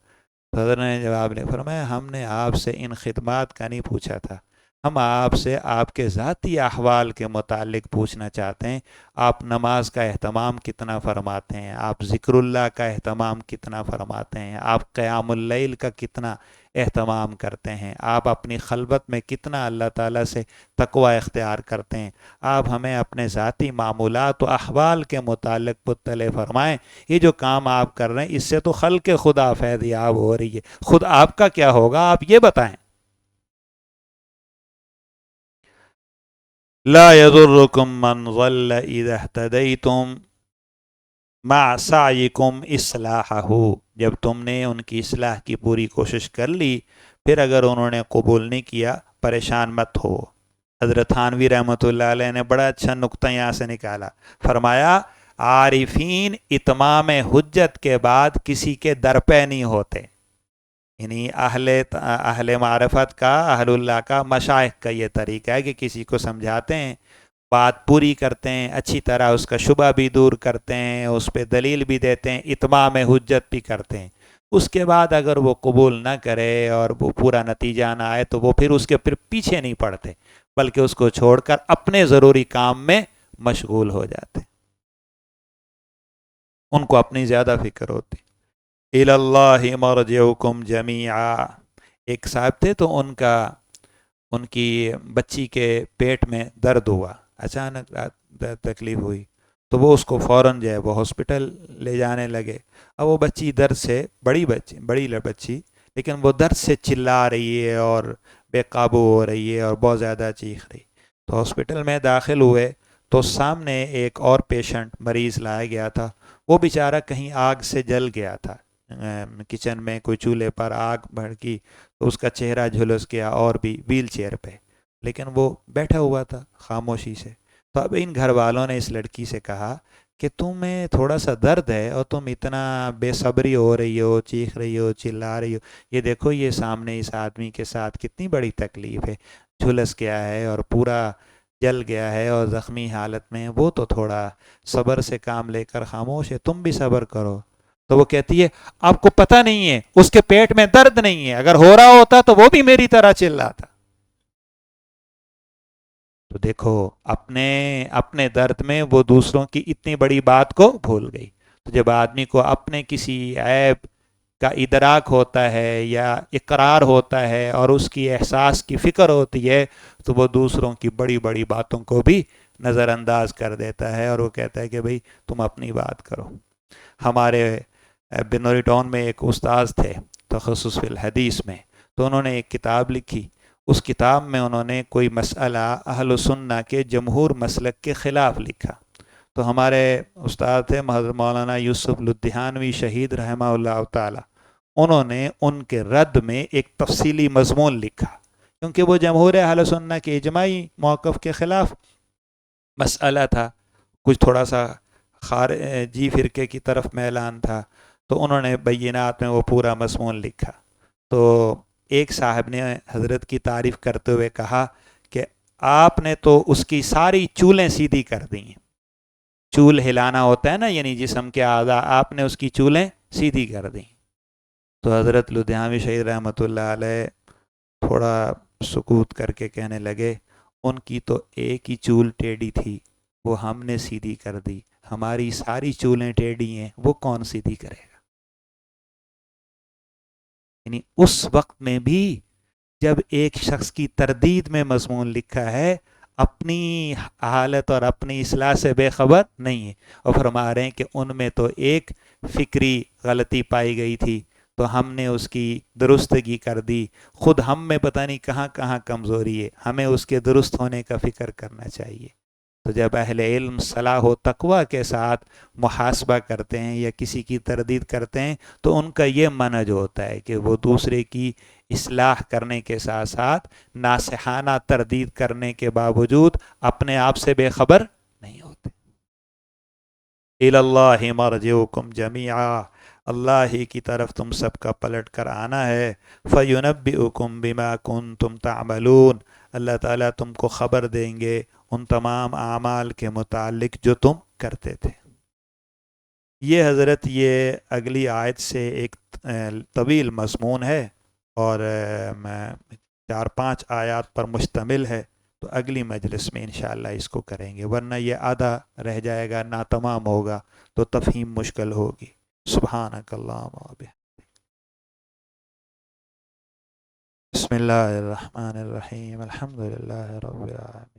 حضرت نے جواب نے فرمایا ہم نے آپ سے ان خدمات کا نہیں پوچھا تھا، ہم آپ سے آپ کے ذاتی احوال کے متعلق پوچھنا چاہتے ہیں. آپ نماز کا اہتمام کتنا فرماتے ہیں، آپ ذکر اللہ کا اہتمام کتنا فرماتے ہیں، آپ قیام اللیل کا کتنا اہتمام کرتے ہیں، آپ اپنی خلوت میں کتنا اللہ تعالیٰ سے تقوی اختیار کرتے ہیں. آپ ہمیں اپنے ذاتی معمولات و احوال کے متعلق مطلع فرمائیں. یہ جو کام آپ کر رہے ہیں اس سے تو خلق خدا فیض یاب ہو رہی ہے، خود آپ کا کیا ہوگا آپ یہ بتائیں. لا يضركم من ضل اذا اهتديتم مع سعيكم اصلاحه. جب تم نے ان کی اصلاح کی پوری کوشش کر لی پھر اگر انہوں نے قبول نہیں کیا پریشان مت ہو. حضرت تھانوی رحمۃ اللہ علیہ نے بڑا اچھا نقطہ یہاں سے نکالا، فرمایا عارفین اتمام حجت کے بعد کسی کے در پہ نہیں ہوتے. یعنی اہل معرفت کا، اہل اللہ کا، مشائخ کا یہ طریقہ ہے کہ کسی کو سمجھاتے ہیں، بات پوری کرتے ہیں، اچھی طرح اس کا شبہ بھی دور کرتے ہیں، اس پہ دلیل بھی دیتے ہیں، اتمام حجت بھی کرتے ہیں. اس کے بعد اگر وہ قبول نہ کرے اور وہ پورا نتیجہ نہ آئے تو وہ پھر اس کے پھر پیچھے نہیں پڑتے بلکہ اس کو چھوڑ کر اپنے ضروری کام میں مشغول ہو جاتے. ان کو اپنی زیادہ فکر ہوتی. الی اللہ مرجعکم جمیعا. ایک صاحب تھے تو ان کی بچی کے پیٹ میں درد ہوا، اچانک تکلیف ہوئی تو وہ اس کو فوراً جو ہے وہ ہاسپٹل لے جانے لگے. اب وہ بچی درد سے بڑی بچی لیکن وہ درد سے چلا رہی ہے اور بے قابو ہو رہی ہے اور بہت زیادہ چیخ رہی. تو ہاسپٹل میں داخل ہوئے تو سامنے ایک اور پیشنٹ مریض لایا گیا تھا. وہ بیچارہ کہیں آگ سے جل گیا تھا، کچن میں کوئی چولہے پر آگ بھڑکی تو اس کا چہرہ جھلس گیا اور بھی ویل چیئر پہ، لیکن وہ بیٹھا ہوا تھا خاموشی سے. تو اب ان گھر والوں نے اس لڑکی سے کہا کہ تمہیں تھوڑا سا درد ہے اور تم اتنا بے صبری ہو رہی ہو، چیخ رہی ہو، چلا رہی ہو، یہ دیکھو یہ سامنے اس آدمی کے ساتھ کتنی بڑی تکلیف ہے، جھلس گیا ہے اور پورا جل گیا ہے اور زخمی حالت میں، وہ تو تھوڑا صبر سے کام لے کر خاموش ہے، تم بھی صبر کرو. تو وہ کہتی ہے آپ کو پتہ نہیں ہے اس کے پیٹ میں درد نہیں ہے، اگر ہو رہا ہوتا تو وہ بھی میری طرح چل رہا تھا. تو دیکھو اپنے درد میں وہ دوسروں کی اتنی بڑی بات کو بھول گئی. تو جب آدمی کو اپنے کسی عیب کا ادراک ہوتا ہے یا اقرار ہوتا ہے اور اس کی احساس کی فکر ہوتی ہے تو وہ دوسروں کی بڑی بڑی باتوں کو بھی نظر انداز کر دیتا ہے اور وہ کہتا ہے کہ بھئی تم اپنی بات کرو. ہمارے بنوری ٹاؤن میں ایک استاذ تھے تخصص فی الحدیث میں، تو انہوں نے ایک کتاب لکھی. اس کتاب میں انہوں نے کوئی مسئلہ اہل سنہ کے جمہور مسلک کے خلاف لکھا. تو ہمارے استاد تھے مولانا یوسف لدھیانوی شہید رحمہ اللہ تعالی، انہوں نے ان کے رد میں ایک تفصیلی مضمون لکھا کیونکہ وہ جمہور اہل سنہ کے اجماعی موقف کے خلاف مسئلہ تھا، کچھ تھوڑا سا خارجی فرقے کی طرف میلان تھا. تو انہوں نے بینات میں وہ پورا مضمون لکھا. تو ایک صاحب نے حضرت کی تعریف کرتے ہوئے کہا کہ آپ نے تو اس کی ساری چولیں سیدھی کر دی ہیں. چول ہلانا ہوتا ہے نا، یعنی جسم کے اعضاء، آپ نے اس کی چولیں سیدھی کر دیں. تو حضرت لدھیانوی شہید رحمۃ اللہ علیہ تھوڑا سکوت کر کے کہنے لگے ان کی تو ایک ہی چول ٹیڑھی تھی، وہ ہم نے سیدھی کر دی، ہماری ساری چولیں ٹیڑھی ہیں، وہ کون سیدھی کرے گا؟ یعنی اس وقت میں بھی جب ایک شخص کی تردید میں مضمون لکھا ہے، اپنی حالت اور اپنی اصلاح سے بے خبر نہیں ہے، اور فرما رہے ہیں کہ ان میں تو ایک فکری غلطی پائی گئی تھی تو ہم نے اس کی درستگی کر دی، خود ہم میں پتہ نہیں کہاں کہاں کمزوری ہے، ہمیں اس کے درست ہونے کا فکر کرنا چاہیے۔ تو جب اہل علم صلاح و تقوی کے ساتھ محاسبہ کرتے ہیں یا کسی کی تردید کرتے ہیں تو ان کا یہ منہج ہوتا ہے کہ وہ دوسرے کی اصلاح کرنے کے ساتھ ساتھ ناصحانہ تردید کرنے کے باوجود اپنے آپ سے بے خبر نہیں ہوتے۔ الی اللہ مرجعکم جمیعا، اللہ ہی کی طرف تم سب کا پلٹ کر آنا ہے، فینبئکم بما کنتم تعملون، اللہ تعالیٰ تم کو خبر دیں گے ان تمام اعمال کے متعلق جو تم کرتے تھے۔ یہ حضرت یہ اگلی آیت سے ایک طویل مضمون ہے اور میں 4-5 آیات پر مشتمل ہے، تو اگلی مجلس میں انشاءاللہ اس کو کریں گے، ورنہ یہ آدھا رہ جائے گا، ناتمام ہوگا تو تفہیم مشکل ہوگی۔ سبحانک اللہم و بحمدک، بسم اللہ الرحمن الرحیم، الحمد للہ رب العالمین۔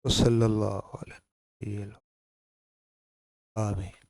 صلی اللہ علیہ وسلم، آمین۔